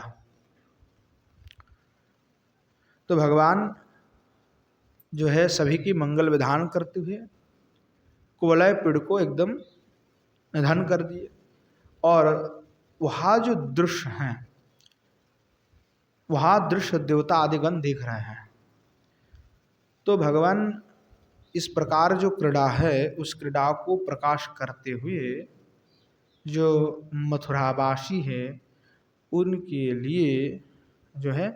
तो भगवान जो है सभी की मंगल विधान करते हुए कुवलय पीड़ को एकदम निधन कर दिए। और वहाँ जो दृश्य हैं, वहाँ दृश्य देवता आदिगण देख रहे हैं। तो भगवान इस प्रकार जो क्रीड़ा है, उस क्रीड़ा को प्रकाश करते हुए जो मथुरावासी है उनके लिए जो है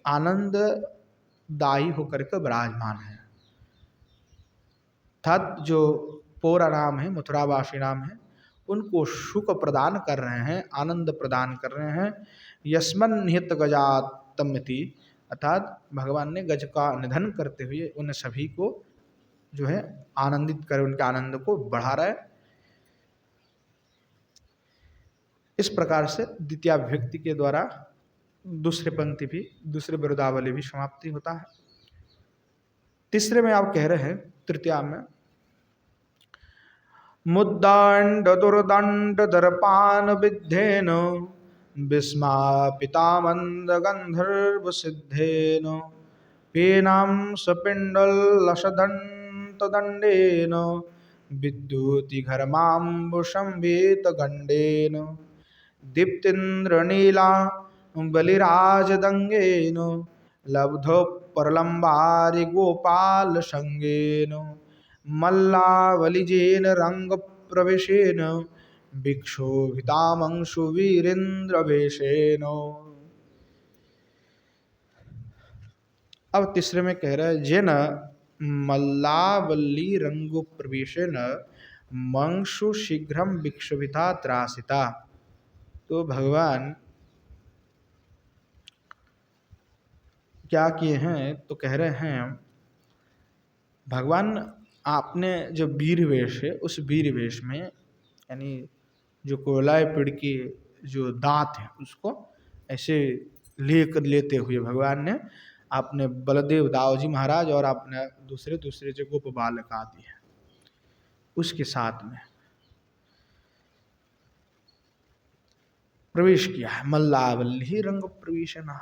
आनंददायी होकर के विराजमान है। अर्थात जो पौरा नाम है, मथुरावासी नाम है, उनको सुख प्रदान कर रहे हैं, आनंद प्रदान कर रहे हैं। यस्मन निहित गजातम्यति, अर्थात भगवान ने गज का निधन करते हुए उन सभी को जो है आनंदित कर, उनके आनंद को बढ़ा रहा है। इस प्रकार से द्वितीय विभक्ति के द्वारा दूसरे पंक्ति भी, दूसरे बिरुदावली भी समाप्ति होता है। तीसरे में आप कह रहे हैं, तृतीया में मुद्दंड दुर्दंड दर्पान विद्धेन विस्मापिता मंद गंधर्व सिद्धेन पेनाम सपिंडल लसदंत दंडेन विद्युति घरमांबुषंभीत गंडेन दीप्तिन्द्र नीला बलिराज दंगेन लब्धो परलंबारि गोपाल संगेन मल्लावलिजेन रंग प्रवेशेन भिक्षोभितामंशु वीरेन्द्र वेशेन। अब तीसरे में कह रहा है जेन मल्लावल्ली रंगो प्रवेशेन मंशु शीघ्रम भिक्षुभिता त्रासिता। तो भगवान क्या किए हैं, तो कह रहे हैं भगवान आपने जो वीर वेश है, उस वीर वेश में यानी जो कोलाय पेड़ के जो दांत है उसको ऐसे लेते हुए भगवान ने आपने बलदेव दाऊजी महाराज और आपने दूसरे जो गोप बालक आदि है उसके साथ में प्रवेश किया है। मल्लावल्ली रंग प्रवेशना,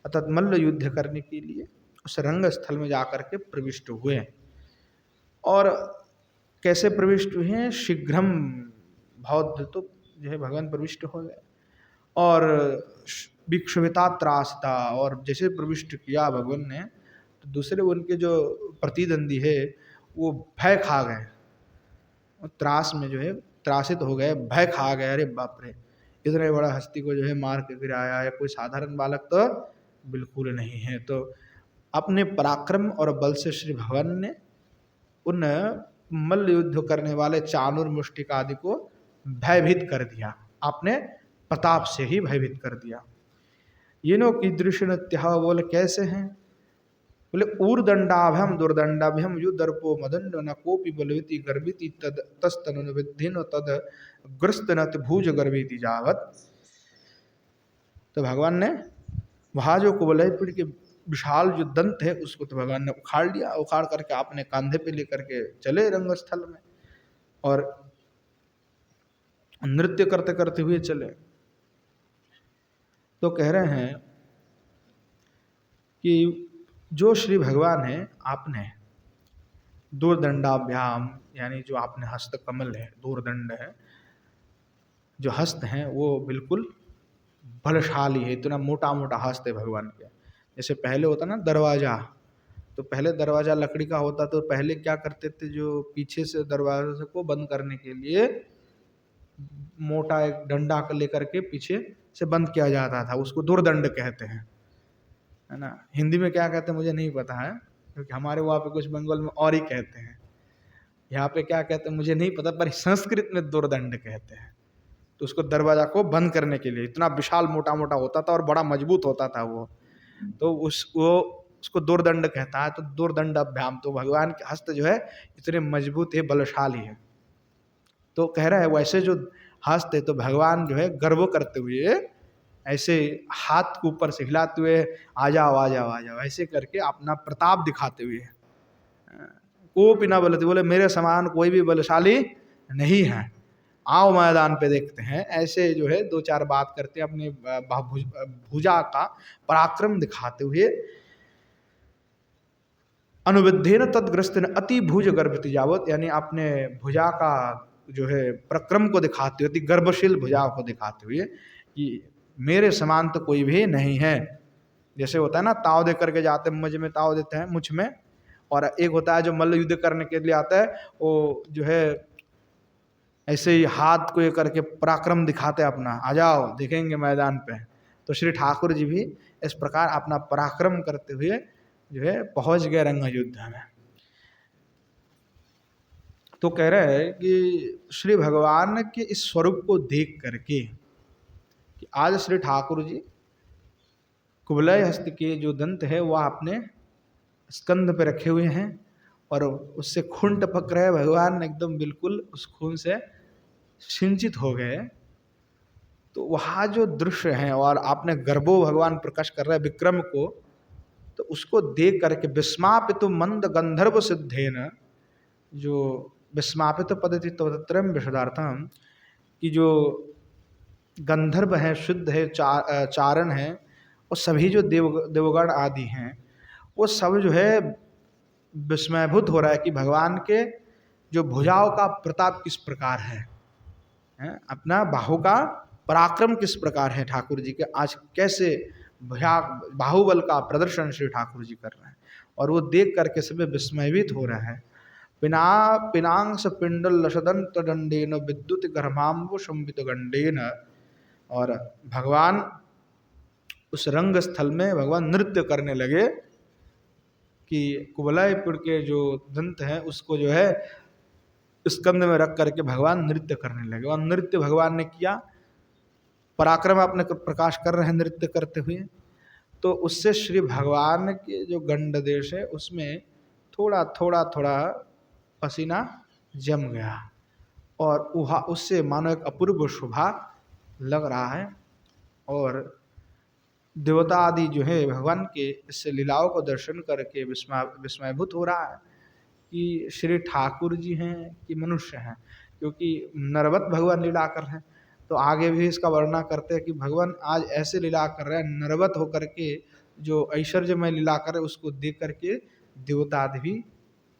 अर्थात मल्ल युद्ध करने के लिए उस रंग स्थल में जाकर के प्रविष्ट हुए। और कैसे प्रविष्ट हुए हैं, शीघ्रम बौद्ध तो जो है भगवान प्रविष्ट हो गए। और भिक्षुभिता त्रासता, और जैसे प्रविष्ट किया भगवान ने तो दूसरे उनके जो प्रतिद्वंदी है वो भय खा गए, त्रास में जो है त्रासित हो गए, भय खा गए। अरे बाप रे, इतने बड़ा हस्ती को जो है मार के गिराया है, कोई साधारण बालक तो बिल्कुल नहीं है। तो अपने पराक्रम और बल से श्री भगवान ने उन मल्ल युद्ध करने वाले चाणूर मुष्टिक आदि को भयभीत कर दिया, आपने प्रताप से ही भयभीत कर दिया। ये नो कीदृश नत्या, बोले कैसे हैं, बोले ऊर्दंडाभ्यम दुर्दंडाभ्यम युद्धर्पो मदंड न कोपि बलवती गर्भिति तद तस्तन विद्धिन तद ग्रस्त नत भूज गर्भिति जावत। तो भगवान ने वहाँ जो कुवलय पीड़ के विशाल जो दंत है उसको तो भगवान ने उखाड़ लिया, उखाड़ करके आपने कांधे पे लेकर के चले रंगस्थल में। और नृत्य करते करते हुए चले। तो कह रहे हैं कि जो श्री भगवान है, आपने दूरदंडाभ्याम, यानी जो आपने हस्त कमल है, दूरदंड है, जो हस्त हैं वो बिल्कुल बलशाली है। इतना मोटा मोटा हस्त है भगवान के। जैसे पहले होता ना दरवाजा, तो पहले दरवाजा लकड़ी का होता, तो पहले क्या करते थे, जो पीछे से दरवाजे को बंद करने के लिए मोटा एक डंडा लेकर के पीछे से बंद किया जाता था, उसको दूरदंड कहते हैं, है ना। हिंदी में क्या कहते हैं मुझे नहीं पता है, क्योंकि हमारे वहाँ पे कुछ बंगाल में और ही कहते हैं, यहाँ पे क्या कहते हैं मुझे नहीं पता, पर संस्कृत में दूरदंड कहते हैं। तो उसको दरवाजा को बंद करने के लिए इतना विशाल मोटा मोटा होता था और बड़ा मजबूत होता था वो, तो उसको दूरदंड कहता है। तो दूरदंड अभ्याम, तो भगवान के हस्त जो है इतने मजबूत है, बलशाली है। तो कह रहा है वैसे जो हस्त है, तो भगवान जो है गर्व करते हुए ऐसे हाथ को ऊपर से हिलाते हुए आ जाओ आ जाओ आ जाओ ऐसे करके अपना प्रताप दिखाते हुए, को बिना बलते, बोले मेरे समान कोई भी बलशाली नहीं है, आओ मैदान पे देखते हैं। ऐसे जो है दो चार बात करते हैं, अपने भुजा का पराक्रम दिखाते हुए। अनुविद्धेन तदग्रस्तेन अति भुज गर्भ जावत, यानी अपने भुजा का जो है प्रक्रम को दिखाते हुए, अति गर्भशील भुजा को दिखाते हुए कि मेरे समान तो कोई भी नहीं है। जैसे होता है ना, ताव दे करके जाते हैं, मुझ में ताव देते हैं, मुझ में। और एक होता है जो मल्ल युद्ध करने के लिए आता है, वो जो है ऐसे ही हाथ को ये करके पराक्रम दिखाते हैं अपना, आ जाओ देखेंगे मैदान पे। तो श्री ठाकुर जी भी इस प्रकार अपना पराक्रम करते हुए जो है पहुंच गए रंग युद्ध में। तो कह रहे हैं कि श्री भगवान के इस स्वरूप को देख करके कि आज श्री ठाकुर जी कुवलय हस्त के जो दंत है वह अपने स्कंद पे रखे हुए हैं और उससे खून टपक रहे, भगवान एकदम बिल्कुल उस खून से सिंचित हो गए। तो वहाँ जो दृश्य है, और आपने गर्भो भगवान प्रकाश कर रहे विक्रम को, तो उसको देख करके विस्मापित मंद गंधर्व सिद्धेन, जो विस्मापित पद्धति तत्रम विशदार्थम, कि जो गंधर्व है, शुद्ध है, चारण है, और सभी जो देवगण आदि हैं, वो सब जो है विस्मयभूत हो रहा है कि भगवान के जो भुजाओं का प्रताप किस प्रकार है, अपना बाहु का पराक्रम किस प्रकार है ठाकुर जी के। आज कैसे बाहुबल का प्रदर्शन श्री ठाकुर जी कर रहे हैं, और वो देख करके सभी विस्मयभूत हो रहा है। पिनांश पिंडल लसदंत दंडेन विद्युत गर्भाम्बु संबित गंडेन। और भगवान उस रंग स्थल में भगवान नृत्य करने लगे कि कुवलयपुर के जो दंत है उसको जो है स्कंद में रख करके भगवान नृत्य करने लगे। और नृत्य भगवान ने किया, पराक्रम अपने प्रकाश कर रहे हैं नृत्य करते हुए। तो उससे श्री भगवान के जो गंड देश है उसमें थोड़ा थोड़ा थोड़ा पसीना जम गया, और वह उससे मानो एक अपूर्व शोभा लग रहा है। और देवता आदि जो है भगवान के इससे लीलाओं को दर्शन करके विस्मयभूत हो रहा है कि श्री ठाकुर जी हैं कि मनुष्य हैं, क्योंकि नरवत भगवान लीला कर रहे हैं। तो आगे भी इसका वर्णन करते हैं कि भगवान आज ऐसे लीला कर रहे हैं, नरवत होकर के जो ऐश्वर्यमय लीला कर रहे, उसको देख करके देवता आदि भी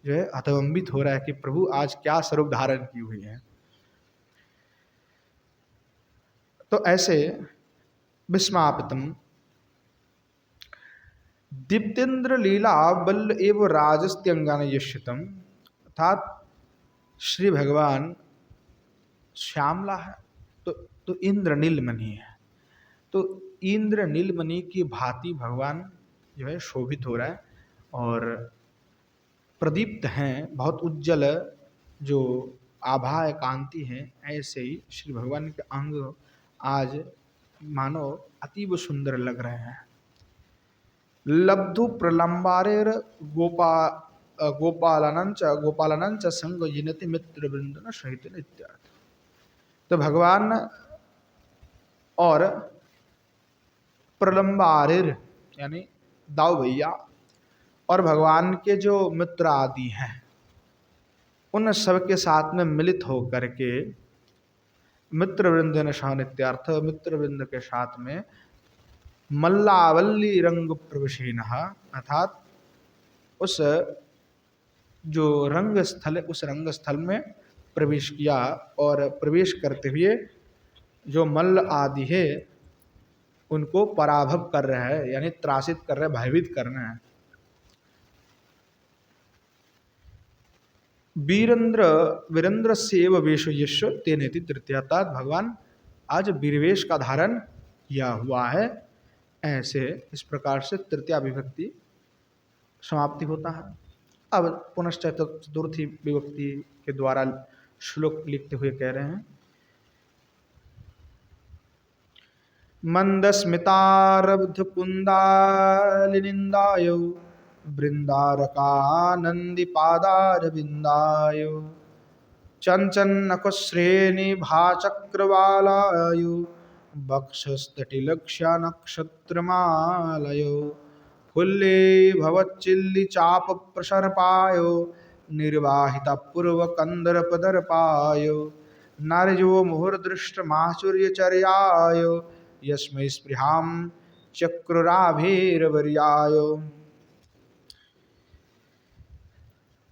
जो है हतभम्बित हो रहा है कि प्रभु आज क्या स्वरूप धारण की हुई है। तो ऐसे विस्मापितम दीप्तेन्द्र लीला बल एवं राजस्त्यंगान यश्यतम, अर्थात श्री भगवान श्यामला है, तो इंद्र नीलमणि है। तो इंद्र नीलमणि की भांति भगवान जो है शोभित हो रहा है और प्रदीप्त हैं, बहुत उज्जवल जो आभा कांति है। ऐसे ही श्री भगवान के अंग आज मानो अतीब सुंदर लग रहे हैं। लब्धु प्रलंबारेर गोपालनंच संग जिनति मित्र वृंदन सहित नित्यार्थ। तो भगवान और प्रलंबारेर यानी दाऊ भैया और भगवान के जो मित्र आदि हैं, उन सब के साथ में मिलित हो करके मित्रवृंद नित्यार्थ, मित्रवृंद के साथ में मल्लावल्ली रंग प्रवेशेन, अर्थात उस जो रंग स्थल है उस रंग स्थल में प्रवेश किया, और प्रवेश करते हुए जो मल्ल आदि है उनको पराभव कर रहा है, यानी त्रासित कर रहे, भयभीत करना है। वीरेंद्र वीरेंद्र सेव वेश यश तेनेति तृतीय, अर्थात भगवान आज वीरवेश का धारण किया हुआ है, ऐसे इस प्रकार से तृतीया विभक्ति समाप्ति होता है। अब पुनश्च चतुर्थी विभक्ति के द्वारा श्लोक लिखते हुए कह रहे हैं, मंदस्मितारब्ध कुंदालिनिंदायो बृंदारकानंदी पादारविंदायो चंचन्नकुश्रेणी भाचक्रवालायो वक्षस्तटिलक्ष्या नक्षत्रमालयो फुल्ले भवच्चिल्ली चाप प्रसर्पायो निर्वाहिता पूर्व कंदर्पदर्पायो नारजो मुहुर्दृष्ट माचुर्यचर्यायो यस्मै स्पृहां चक्रुराभेरवर्यायो।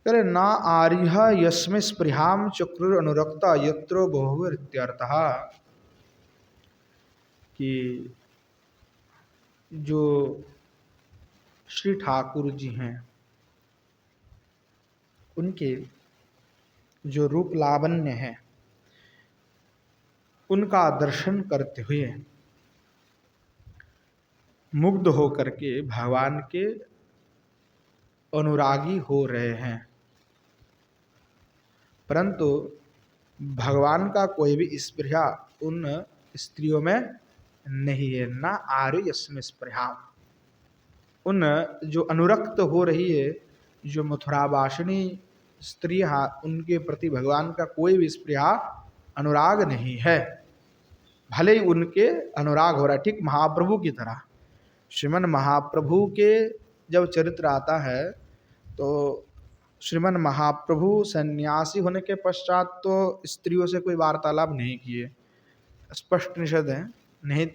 करे ना आर्य यस्मै स्पृहां चक्रुर अनुरक्ता यत्रो बहुर्त्यर्थः, कि जो श्री ठाकुर जी हैं उनके जो रूप लावण्य है उनका दर्शन करते हुए मुग्ध होकर के भगवान के अनुरागी हो रहे हैं, परंतु भगवान का कोई भी स्पृहा उन स्त्रियों में नहीं है। ना आर्य यस्मै स्पृहा, उन जो अनुरक्त हो रही है, जो मथुरावासिनी स्त्रियां, उनके प्रति भगवान का कोई भी स्पृहा अनुराग नहीं है, भले ही उनके अनुराग हो रहा है। ठीक महाप्रभु की तरह, श्रीमन महाप्रभु के जब चरित्र आता है तो श्रीमन महाप्रभु सन्यासी होने के पश्चात तो स्त्रियों से कोई वार्तालाप नहीं किए, स्पष्ट निषेध है, नहीं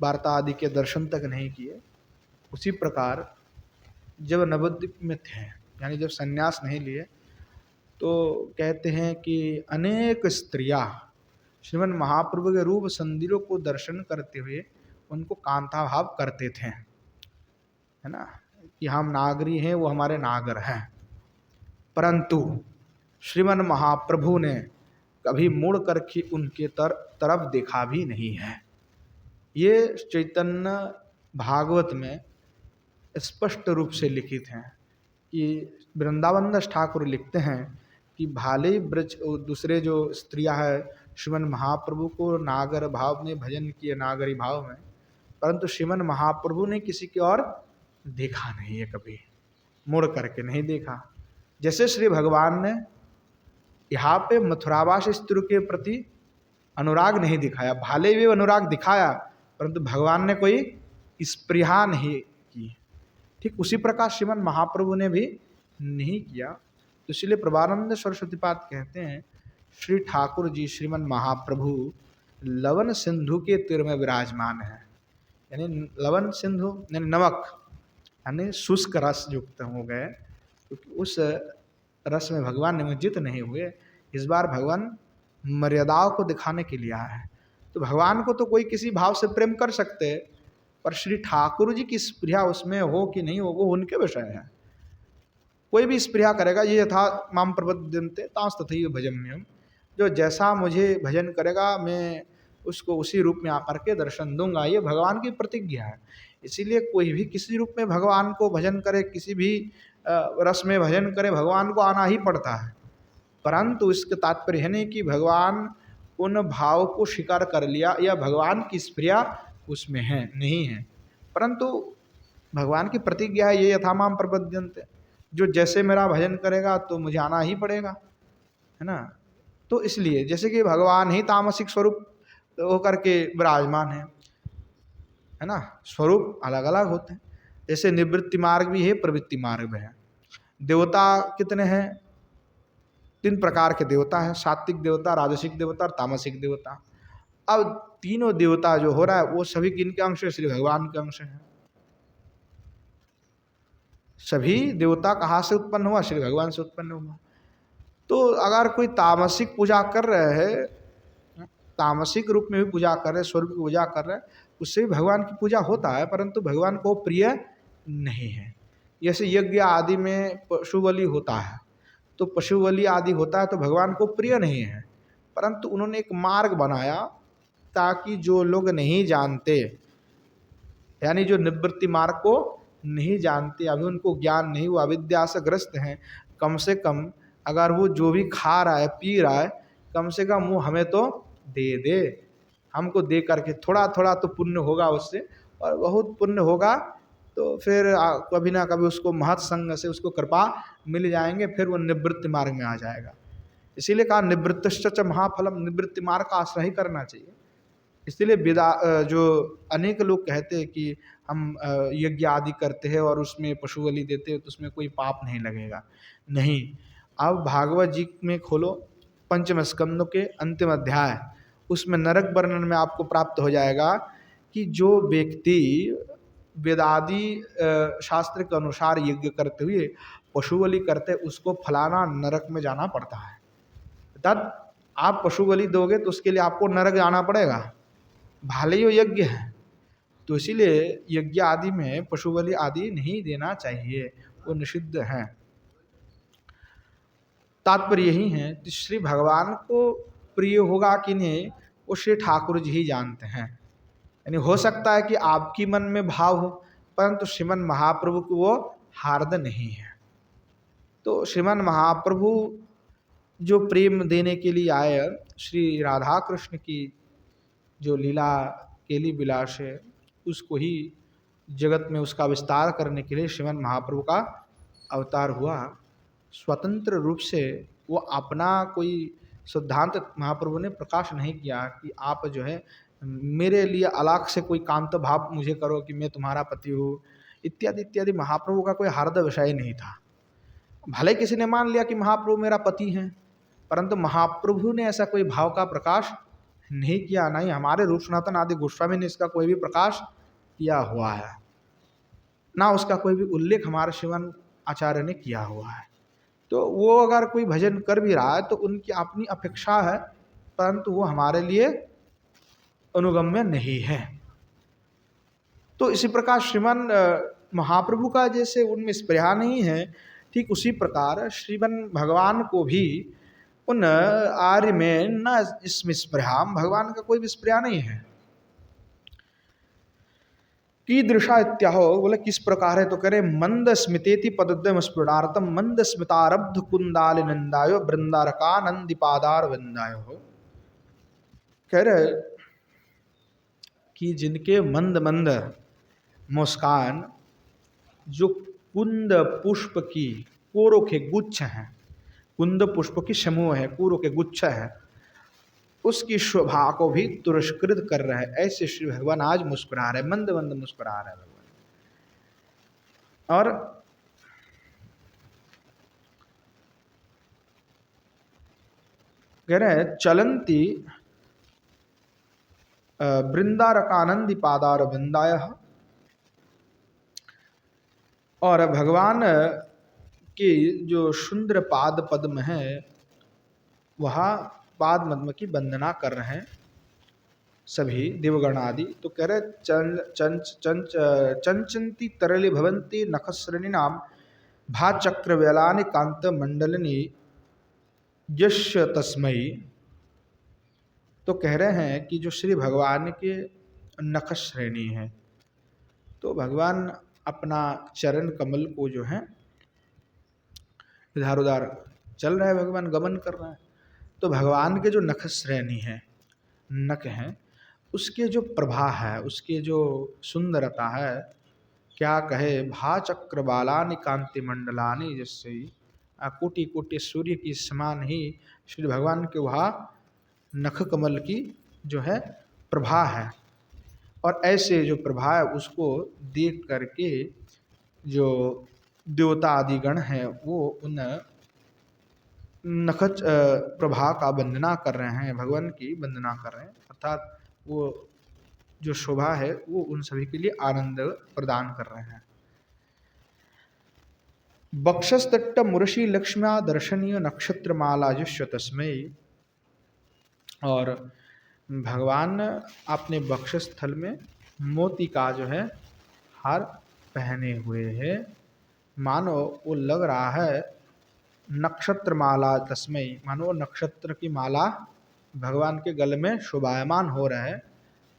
वार्ता आदि के दर्शन तक नहीं किए। उसी प्रकार जब नवद्वीप में थे, यानी जब सन्यास नहीं लिए, तो कहते हैं कि अनेक स्त्रियां श्रीमन महाप्रभु के रूप संदिलों को दर्शन करते हुए उनको कांता भाव करते थे, है ना, कि हम नागरी हैं, वो हमारे नागर हैं। परंतु श्रीमन महाप्रभु ने कभी मुड़ करके उनके तरफ देखा भी नहीं है। ये चैतन्य भागवत में स्पष्ट रूप से लिखित हैं कि वृंदावन दास ठाकुर लिखते हैं कि भाले ब्रज दूसरे जो स्त्रियां हैं श्रीमन महाप्रभु को नागर भाव में भजन किए, नागरी भाव में, परंतु श्रीमन महाप्रभु ने किसी की ओर देखा नहीं है, कभी मुड़ करके नहीं देखा। जैसे श्री भगवान ने यहाँ पे मथुरावास स्त्रियों के प्रति अनुराग नहीं दिखाया, भाले भी अनुराग दिखाया, परंतु भगवान ने कोई स्पृहा नहीं की। ठीक उसी प्रकार श्रीमन महाप्रभु ने भी नहीं किया। तो इसलिए प्रभानंद सरस्वती पाद कहते हैं, श्री ठाकुर जी श्रीमन महाप्रभु लवन सिंधु के तीर में विराजमान है, यानी लवन सिंधु यानी नमक, यानी शुष्क रस युक्त हो गए, क्योंकि उस रस में भगवान निमज्जित नहीं हुए। इस बार भगवान मर्यादाओं को दिखाने के लिए आया है। तो भगवान को तो कोई किसी भाव से प्रेम कर सकते, पर श्री ठाकुर जी की स्पृहा उसमें हो कि नहीं हो वो उनके विषय है। कोई भी स्पृहा करेगा, ये यथा माम प्रपद्यन्ते तांस तथैव भजम्यहम्, जो जैसा मुझे भजन करेगा मैं उसको उसी रूप में आकर के दर्शन दूंगा, ये भगवान की प्रतिज्ञा है। इसीलिए कोई भी किसी रूप में भगवान को भजन करे, किसी भी रस में भजन करे, भगवान को आना ही पड़ता है। परंतु इसका तात्पर्य है नहीं कि भगवान उन भाव को स्वीकार कर लिया या भगवान की स्प्रिया उसमें है, नहीं है, परंतु भगवान की प्रतिज्ञा है, ये यथामाम प्रपद्यन्ते, जो जैसे मेरा भजन करेगा तो मुझे आना ही पड़ेगा, है ना। तो इसलिए जैसे कि भगवान ही तामसिक स्वरूप होकर के विराजमान है ना, स्वरूप अलग अलग होते हैं। जैसे निवृत्ति मार्ग भी है, प्रवृत्ति मार्ग भी है। देवता कितने हैं? 3 प्रकार के देवता हैं, सात्विक देवता, राजसिक देवता और तामसिक देवता। अब तीनों देवता जो हो रहा है वो सभी किनके अंश है? श्री भगवान के अंश हैं। सभी देवता कहाँ से उत्पन्न हुआ? श्री भगवान से उत्पन्न हुआ। तो अगर कोई तामसिक पूजा कर रहे हैं, तामसिक रूप में भी पूजा कर रहे हैं, स्वर्ग की पूजा कर रहे हैं, उससे भी भगवान की पूजा होता है, परंतु भगवान को प्रिय नहीं है। जैसे यज्ञ आदि में पशु बलि होता है, तो पशु बलि आदि होता है तो भगवान को प्रिय नहीं है, परंतु उन्होंने एक मार्ग बनाया ताकि जो लोग नहीं जानते, यानी जो निवृत्ति मार्ग को नहीं जानते, अभी उनको ज्ञान नहीं, वो अविद्या से ग्रस्त हैं, कम से कम अगर वो जो भी खा रहा है पी रहा है, कम से कम वो हमें तो दे दे, हमको दे करके थोड़ा थोड़ा तो पुण्य होगा उससे, और बहुत पुण्य होगा तो फिर कभी ना कभी उसको महत् संग से उसको कृपा मिल जाएंगे, फिर वो निवृत्ति मार्ग में आ जाएगा। इसीलिए कहा निवृत्तिश्च महाफलम, निवृत्ति मार्ग का आश्रय ही करना चाहिए। इसलिए जो अनेक लोग कहते हैं कि हम यज्ञ आदि करते हैं और उसमें पशु बलि देते हैं तो उसमें कोई पाप नहीं लगेगा। नहीं, अब भागवत जी में खोलो, पंचम स्कंद के अंतिम अध्याय, उसमें नरक वर्णन में आपको प्राप्त हो जाएगा कि जो व्यक्ति वेदादि शास्त्र के अनुसार यज्ञ करते हुए पशु बलि करते, उसको फलाना नरक में जाना पड़ता है। तब आप पशु बलि दोगे तो उसके लिए आपको नरक जाना पड़ेगा, भले ही वो यज्ञ है। तो इसीलिए यज्ञ आदि में पशु बलि आदि नहीं देना चाहिए, वो निषिद्ध है। तात्पर्य यही है कि श्री भगवान को प्रिय होगा कि नहीं, वो श्री ठाकुर जी ही जानते हैं। यानी हो सकता है कि आपकी मन में भाव हो, परंतु श्रीमन महाप्रभु को वो हार्द नहीं है। तो श्रीमन महाप्रभु जो प्रेम देने के लिए आए, श्री राधा कृष्ण की जो लीला केली विलास है, उसको ही जगत में उसका विस्तार करने के लिए श्रीमन महाप्रभु का अवतार हुआ। स्वतंत्र रूप से वो अपना कोई सिद्धांत महाप्रभु ने प्रकाश नहीं किया कि आप जो है मेरे लिए अलग से कोई कांत भाव मुझे करो कि मैं तुम्हारा पति हूँ, इत्यादि इत्यादि। महाप्रभु का कोई हार्द विषय नहीं था। भले किसी ने मान लिया कि महाप्रभु मेरा पति हैं, परंतु महाप्रभु ने ऐसा कोई भाव का प्रकाश नहीं किया, नहीं हमारे रूप सनातन आदि गोस्वामी ने इसका कोई भी प्रकाश किया हुआ है, ना उसका कोई भी उल्लेख हमारे शिवन आचार्य ने किया हुआ है। तो वो अगर कोई भजन कर भी रहा है तो उनकी अपनी अपेक्षा है, परंतु वो हमारे लिए अनुगम्य नहीं है। तो इसी प्रकार श्रीमन महाप्रभु का जैसे उनमें स्पृहा नहीं है, ठीक उसी प्रकार श्रीमन भगवान को भी उन आर्य में न इसमें स्पृहा, भगवान का कोई भी स्पृहा नहीं है। कीदृशा इत्याहो, बोले किस प्रकार है, तो करे मंद स्मितेति पदद्वयम स्फुटार्थम मंद स्मितारब्ध कुंदाल नंदायो वृंदारकानंदिपादार वृंदायो। कह रहे कि जिनके मंद मंद मुस्कान जो कुंद पुष्प की कोरों के गुच्छ हैं, कुंद पुष्प की समूह है, कोरों के गुच्छ है, उसकी शोभा को भी तिरस्कृत कर रहे हैं। ऐसे श्री भगवान आज मुस्कुरा रहे, मंद मंद मुस्कुरा रहे भगवान। और कह रहे हैं चलंती वृंदारकानंदी पादार वृंदाय। और भगवान के जो सुंदर पाद पद्म है, वह पाद पद्म की वंदना कर रहे हैं सभी देवगण आदि। तो कह रहे चंचंती तरली भवंती नखश्रेणी नाम भाचक्र वेलानि कांत मंडलिनी यश तस्मयी। तो कह रहे हैं कि जो श्री भगवान के नख श्रेणी है, तो भगवान अपना चरण कमल को जो है इधर उधर चल रहा है, भगवान गमन कर रहा है। तो भगवान के जो नख श्रेणी है, नख हैं, उसके जो प्रभा है, उसके जो सुंदरता है, क्या कहे, भाचक्र बालानि कांति मंडलानि, जिससे कोटि कोटि सूर्य की समान ही श्री भगवान के वहाँ नख कमल की जो है प्रभा है। और ऐसे जो प्रभा है उसको देख करके जो देवता आदि गण हैं वो उन नखच प्रभा का वंदना कर रहे हैं, भगवान की वंदना कर रहे हैं, अर्थात वो जो शोभा है वो उन सभी के लिए आनंद प्रदान कर रहे हैं। बक्षस्तट्ट मुर्षि लक्ष्म्या दर्शनीय नक्षत्र माला जुष्य तस्मय। और भगवान अपने बक्षस्थल में मोती का जो है हार पहने हुए है, मानो वो लग रहा है नक्षत्र माला तस्मय, मानो नक्षत्र की माला भगवान के गले में शोभायमान हो रहा है,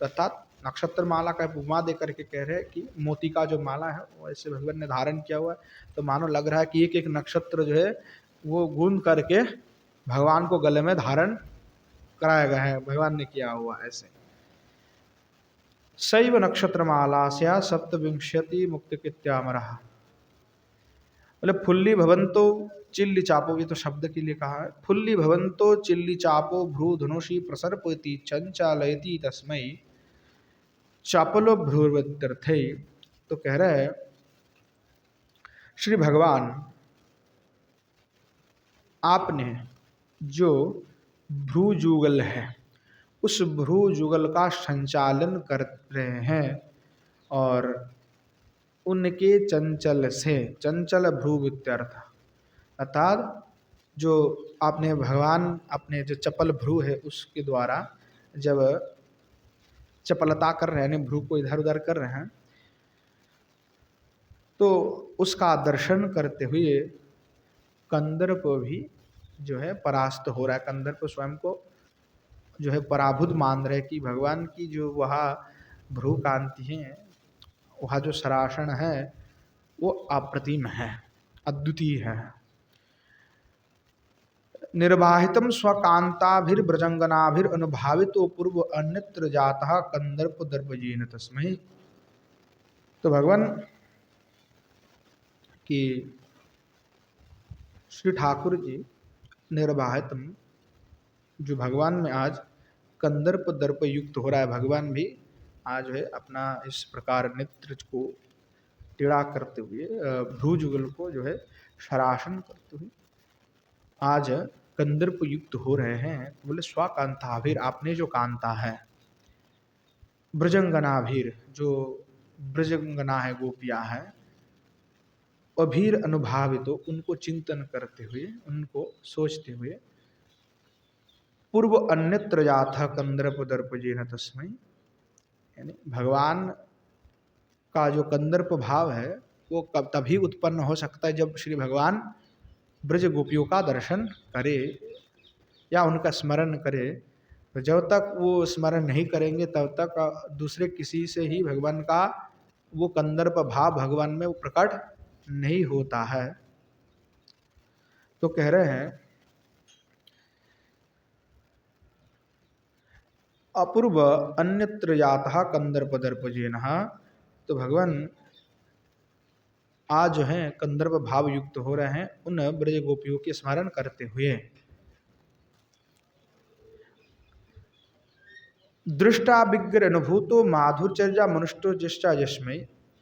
तथा नक्षत्र माला का उपमा दे करके कह रहे हैं कि मोती का जो माला है वो ऐसे भगवान ने धारण किया हुआ है, तो मानो लग रहा है कि एक एक नक्षत्र जो है वो गूंद करके भगवान को गले में धारण कराया गया है, भगवान ने किया हुआ ऐसे। शैव नक्षत्र माला स्या सप्तविंशति मुक्त कित्यामरः। बोले फुल्ली भवंतो चिल्ली चापो, ये तो शब्द के लिए कहा है, फुल्ली भवंतो चिल्ली चापो भ्रू धनुषी प्रसर्पयति चंचालयति तस्मै चापलो भ्रूवत्यर्थे। तो कह रहे हैं श्री भगवान आपने जो भ्रूजुगल है उस भ्रूजुगल का संचालन कर रहे हैं, और उनके चंचल से, चंचल भ्रूवित्यर्थ, अर्थात जो आपने भगवान अपने जो चपल भ्रू है उसके द्वारा जब चपलता कर रहे हैं, भ्रू को इधर उधर कर रहे हैं, तो उसका दर्शन करते हुए कंदर्प भी जो है परास्त हो रहा है। कंदर्प स्वयं को जो है पराभूत मान रहे कि भगवान की जो वह भ्रू कांति है, वह जो सरासन है वो अप्रतिम है, अद्वितीय है। निर्वाहितम स्वकांताभिर्व्रजंगनाभिर अनुभावितो पूर्व अन्यत्र जातः कंदर्प दर्पजेन तस्मै। तो भगवान की श्री ठाकुर जी निर्वाहितम, जो भगवान में आज कंदर्प दर्प युक्त हो रहा है, भगवान भी आज है अपना इस प्रकार नेत्र को टेढ़ा करते हुए भ्रूजुगल को जो है शरासन करते हुए आज कंदर्प युक्त हो रहे हैं। बोले स्वकांताभिर, आपने जो कांता है, ब्रजंगनाभिर, जो ब्रजंगना है, गोपियां है, अभीर अनुभावित, उनको चिंतन करते हुए, उनको सोचते हुए, पूर्व अन्यत्र जाथा कंदर्प दर्पजेन तस्मै, यानी भगवान का जो कंदर्प भाव है वो कब तभी उत्पन्न हो सकता है जब श्री भगवान ब्रज गोपियों का दर्शन करे या उनका स्मरण करे। तो जब तक वो स्मरण नहीं करेंगे तब तक दूसरे किसी से ही भगवान का वो कंदर्प भाव भगवान में वो प्रकट नहीं होता है। तो कह रहे हैं अपूर्व अन्यत्र जातः कंदर्प दर्पजेन। तो भगवान आज जो है कंदर्प भाव युक्त हो रहे हैं उन ब्रज गोपियों के स्मरण करते हुए। दृष्टा विग्र अनुभूतो माधुर्चर्या मनुष्टो जिष्टा जस्मय।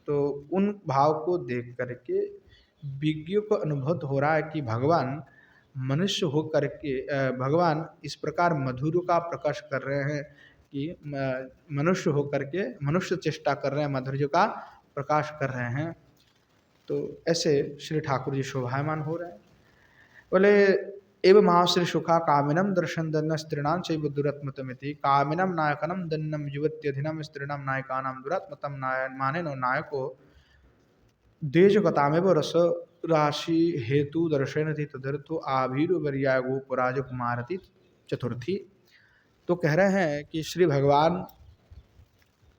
तो उन भाव को देख करके विज्ञों को अनुभूत हो रहा है कि भगवान मनुष्य हो करके भगवान इस प्रकार मधुर का प्रकाश कर रहे हैं कि मनुष्य हो करके मनुष्य चेष्टा कर रहे हैं, माधुर्य का प्रकाश कर रहे हैं। तो ऐसे श्री ठाकुर जी शोभायमान हो रहे हैं। बोले एवं महाश्री सुखा कामिनम दर्शन दन्न स्त्रीणाम चैव दुरात्मतमिति। कामिनम नायकनम दन्नम युवत्यधिनम स्त्रीणाम नायकानाम दुरात्मतम माने नो नायको देजगतामेव रस राशि हेतु दर्शन थी तदर्थो आभीर वरिया गोपराज कुमारती चतुर्थी। तो कह रहे हैं कि श्री भगवान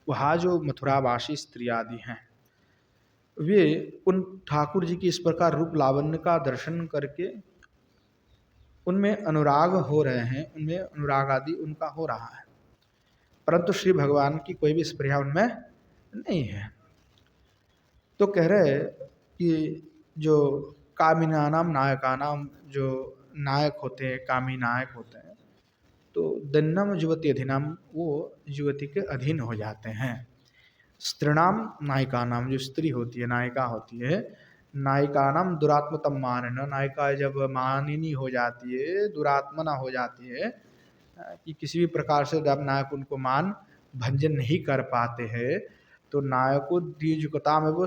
वहाँ जो मथुरावासी स्त्री आदि हैं वे उन ठाकुर जी की इस प्रकार रूप लावण्य का दर्शन करके उनमें अनुराग हो रहे हैं, उनमें अनुराग आदि उनका हो रहा है, परंतु श्री भगवान की कोई भी स्पृहा उनमें नहीं है। तो कह रहे कि जो कामिनानाम नायकानाम, जो नायक होते हैं, कामी नायक होते हैं, तो दन्नम युवती अधिनाम, वो युवती के अधीन हो जाते हैं। स्त्रीणाम नायिका नाम, जो स्त्री होती है, नायिका होती है, नायिकानाम दुरात्मतम मान, नायिका जब मानिनी हो जाती है, दुरात्मना हो जाती है, कि किसी भी प्रकार से जब नायक उनको मान भंजन नहीं कर पाते हैं, तो नायको द्विजुकता में वो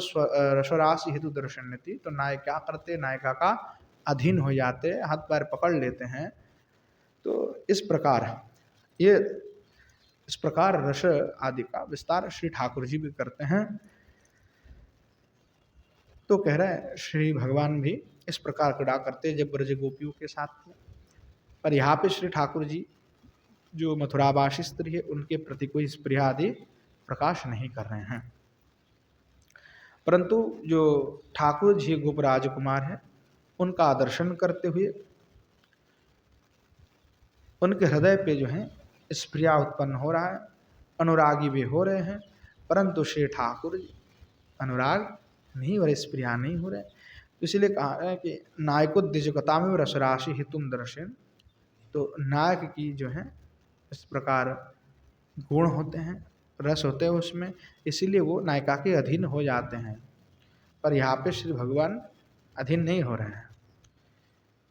रसराशि हेतु दर्शनति, तो नायक क्या करते, नायिका का अधीन हो जाते, हाथ पैर पकड़ लेते हैं। तो इस प्रकार ये इस प्रकार रस आदि का विस्तार श्री ठाकुर जी भी करते हैं। तो कह रहे हैं श्री भगवान भी इस प्रकार क्रीड़ा करते जब ब्रज गोपियों के साथ थे। पर यहाँ पे श्री ठाकुर जी जो मथुरावासी स्त्री है उनके प्रति कोई स्पृहा आदि प्रकाश नहीं कर रहे हैं, परंतु जो ठाकुर जी गोप राजकुमार है उनका दर्शन करते हुए उनके हृदय पे जो है स्प्रिया उत्पन्न हो रहा है, अनुरागी भी हो रहे हैं, परंतु श्री ठाकुर जी अनुराग नहीं हो रहे, स्प्रिया नहीं हो रहे। तो इसलिए कहा है कि नायकोद्विजकता में रसराशि हितुम दर्शन, तो नायक की जो है इस प्रकार गुण होते हैं, रस होते हैं उसमें, इसीलिए वो नायिका के अधीन हो जाते हैं। पर यहाँ पे श्री भगवान अधीन नहीं हो रहे हैं।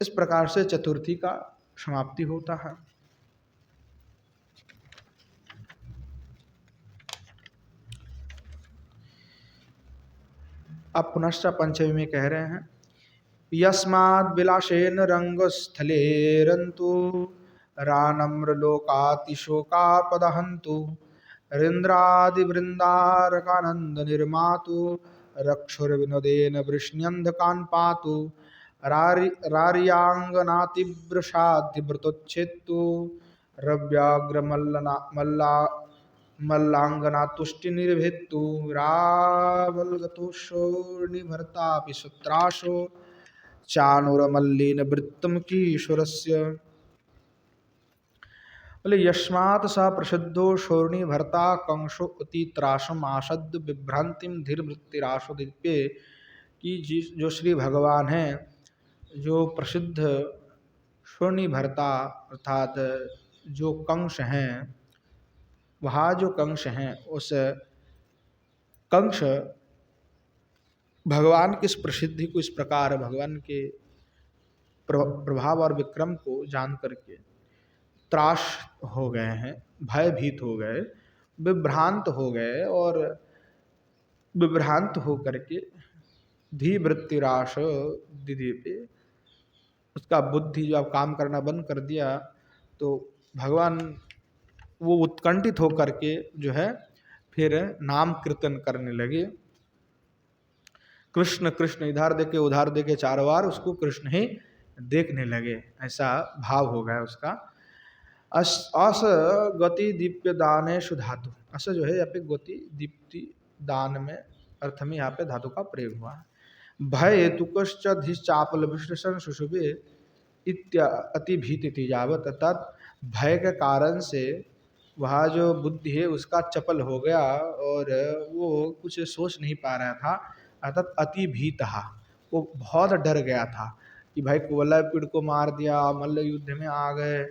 इस प्रकार से चतुर्थी का समाप्ति होता है। अब पुनश्च पंचमी में कह रहे हैं, यस्माद् विलासेन रंगस्थलेरन्तु रानम्रलोकातिशोकापदहन्तु रिन्द्रादिवृन्दारकानन्द निर्मातु रक्षुर्विनोदेन वृष्ण्यन्धकान् पातु रार्याङ्गनातिवृषाद्यव्रतोच्छेत्तु रव्याग्रमल्लना मल्ला मल्लांगना तुष्टि निर्भित्तु रावलगतोषोर्निभर्तापि सुत्राशो चाणुरमल्लेन वृत्तम किशोरस्य। बोले यस्मात् स प्रसिद्धो शोर्णी भर्ता कंसो अति त्रासम आसद विभ्रांतिम धीर वृत्तिराशो दिव्य, कि जो श्री भगवान हैं जो प्रसिद्ध शोर्णी भर्ता अर्थात जो कंस हैं, वहाँ जो कंस हैं उस कंस भगवान की इस प्रसिद्धि को, इस प्रकार भगवान के प्रभाव और विक्रम को जान करके त्रास हो गए हैं, भयभीत हो गए, विभ्रांत हो गए, और विभ्रांत हो करके धीवृत्तिराश दीदी पे उसका बुद्धि जो अब काम करना बंद कर दिया, तो भगवान वो उत्कंठित होकर के जो है फिर नाम कीर्तन करने लगे। कृष्ण कृष्ण इधर देखे उधर देखे, चारों बार उसको कृष्ण ही देखने लगे, ऐसा भाव हो गया उसका। अस गति दीप्य दानेषु धातु, अस जो है यहाँ पे गति दीप्ति दान में अर्थ में यहाँ पे धातु का प्रयोग हुआ है। भय हेतुकश्चापल विश्लेषण सुशुभे अति भीति जावत, अर्थात भय के कारण से वह जो बुद्धि है उसका चपल हो गया और वो कुछ सोच नहीं पा रहा था, अर्थात अति भीतहा, वो बहुत डर गया था कि भाई कुवलयपीड़ को मार दिया, मल्ल युद्ध में आ गए,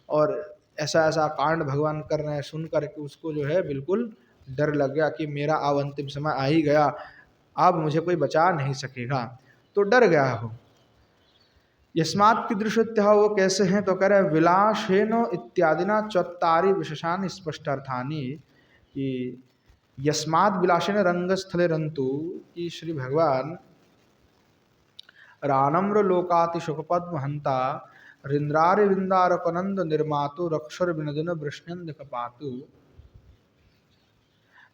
और ऐसा ऐसा कांड भगवान कर रहे हैं, सुन करके उसको जो है बिल्कुल डर लग गया कि मेरा अब अंतिम समय आ ही गया, अब मुझे कोई बचा नहीं सकेगा, तो डर गया हो। यस्मात् कीदृशत्य, वो कैसे हैं, तो कह रहे हैं विलासेन इत्यादिना चत्तारि विशेषान स्पष्टार्थानि, कि यस्मात् विलासेन रंगस्थले रंतु, कि श्री भगवान रानम्र लोकाति शुकपद्म हंता रिंद्रारि विंदारकनंद निर्मातु रक्षर विनोदन वृष्ण्यंद कपातु।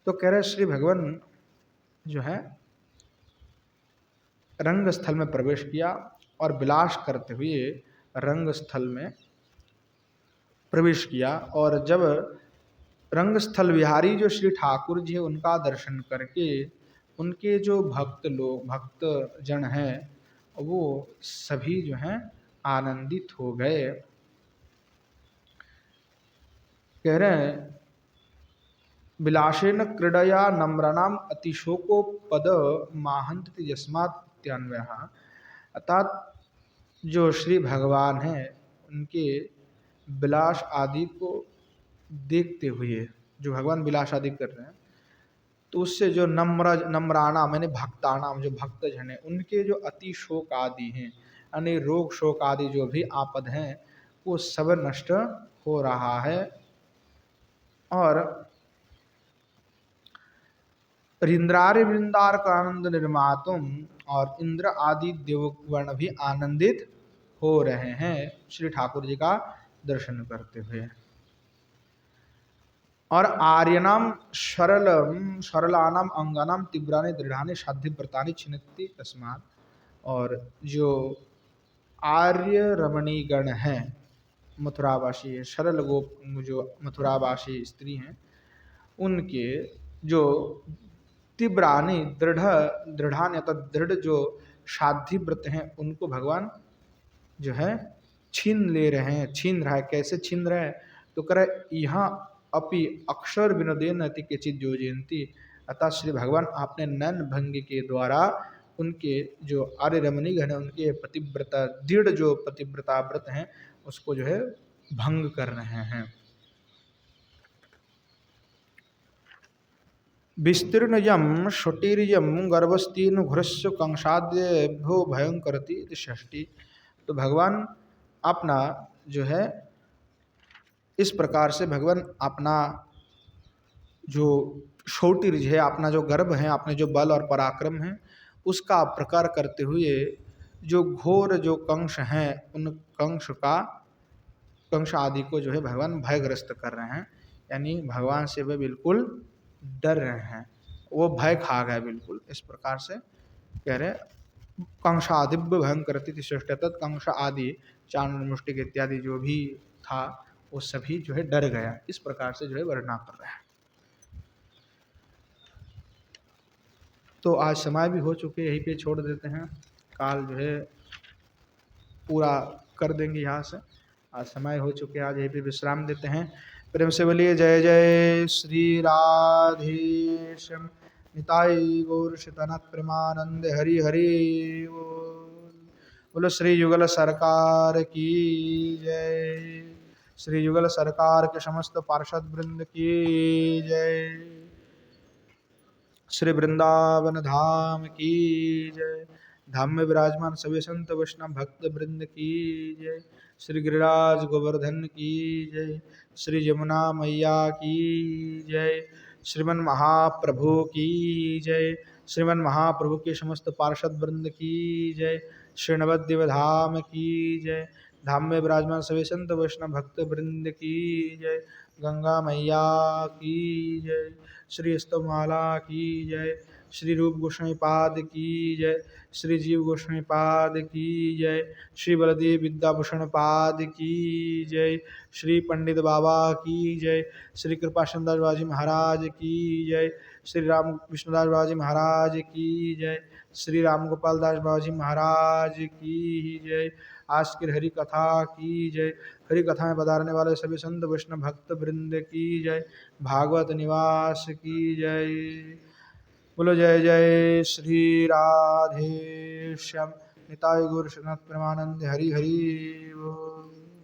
तो कह रहे श्री भगवान जो है रंग स्थल में प्रवेश किया और विलास करते हुए रंग स्थल में प्रवेश किया, और जब रंग स्थल विहारी जो श्री ठाकुर जी है उनका दर्शन करके उनके जो भक्त जन हैं वो सभी जो हैं आनंदित हो गए। कह रहे हैं विलासेन क्रीडया नम्रणाम अतिशोको पद माहंत यस्मात् इत्यान्वय, अर्थात जो श्री भगवान हैं उनके विलास आदि को देखते हुए, जो भगवान विलास आदि कर रहे हैं तो उससे जो नम्राणाम यानी भक्तानाम, जो भक्तजन है, उनके जो अति शोक आदि हैं, यानी रोग शोक आदि जो भी आपद हैं, वो सब नष्ट हो रहा है। और इंद्रार्य वृंदार का आनंद निर्मातुम, और इंद्र आदि देवगण भी आनंदित हो रहे हैं श्री ठाकुर जी का दर्शन करते हुए। और आर्यनाम सरलानाम अंगानाम तीव्रानि दृढ़ानि साध्य व्रतानि छिन्नति तस्मात्, और जो आर्य रमणी गण हैं, मथुरावासी है, सरल गोप जो मथुरावासी स्त्री हैं, उनके जो तीव्रानि दृढ़ानि अर्थात दृढ़ जो साध्य व्रत हैं, उनको भगवान जो है छीन ले रहे हैं। छीन रहा है, कैसे छीन रहे हैं? तो कह रहे यहाँ अपि अक्षर विनोदेन अति केचित योजयंती, अतः श्री भगवान आपने नैन भंगी के द्वारा उनके जो आर्य रमणी गण है, उनके पतिव्रता दृढ़ जो पतिव्रता व्रत हैं, उसको जो है भंग कर रहे हैं। विस्तीर्ण यम शुटीर्यम गर्भस्तीर्ण घुरस्व कंसाद्यभ्यो भयं करती षष्ठी। तो भगवान अपना जो है इस प्रकार से भगवान अपना जो शौटिर्ज है, अपना जो गर्भ है, अपने जो बल और पराक्रम है, उसका प्रकार करते हुए जो घोर जो कंस हैं, उन कंस आदि को जो है भगवान भयग्रस्त कर रहे हैं, यानी भगवान से वे बिल्कुल डर रहे हैं, वो भय खा गए बिल्कुल। इस प्रकार से कह रहे कंसादिव्य भयंकर तत् कंस आदि चांड मुष्टिक इत्यादि जो भी था, वो सभी जो है डर गया। इस प्रकार से जो है वर्णना कर रहे हैं। तो आज समय भी हो चुके, यहीं पे छोड़ देते हैं, काल जो है पूरा कर देंगे यहाँ से। आज समय हो चुके, आज यहीं पे विश्राम देते हैं। प्रेम से बोलिए जय जय श्री राधेश्याम निताई गौर शितनाथ प्रेमानंद हरि हरि बोल। बोलो श्री युगल सरकार की जय, श्री युगल सरकार के समस्त पार्षद वृंद की जय, श्री वृंदावन धाम की जय, धाम में विराजमान सभी संत वैष्णव भक्त वृंद की जय, श्री गिरिराज गोवर्धन की जय, श्री यमुना मैया की जय, श्रीमन महाप्रभु की जय, श्रीमन महाप्रभु के समस्त पार्षद वृंद की जय, श्री नवद्वीप धाम की जय, धाम में विराजमान सभी संत वैष्णव भक्त वृंद की जय, गंगा मैया की जय, श्री स्तवमाला की जय, श्री रूप गोस्वामी पाद की जय, श्री जीव गोस्वामी पाद की जय, श्री बलदेव विद्याभूषण पाद की जय, श्री पंडित बाबा की जय, श्री कृपा चंद्र बाजी महाराज की जय, श्री राम विष्णुदास बाजी महाराज की जय, श्री राम गोपाल दास बाजी महाराज की जय, आज की हरि कथा की जय, हरि कथा में पधारने वाले सभी संत वैष्णव भक्त वृंद की जय, भागवत निवास की जय। बोलो जय जय श्री राधे श्याम निताय गौर श्रीनाथ प्रेमानंद हरि हरि बोल।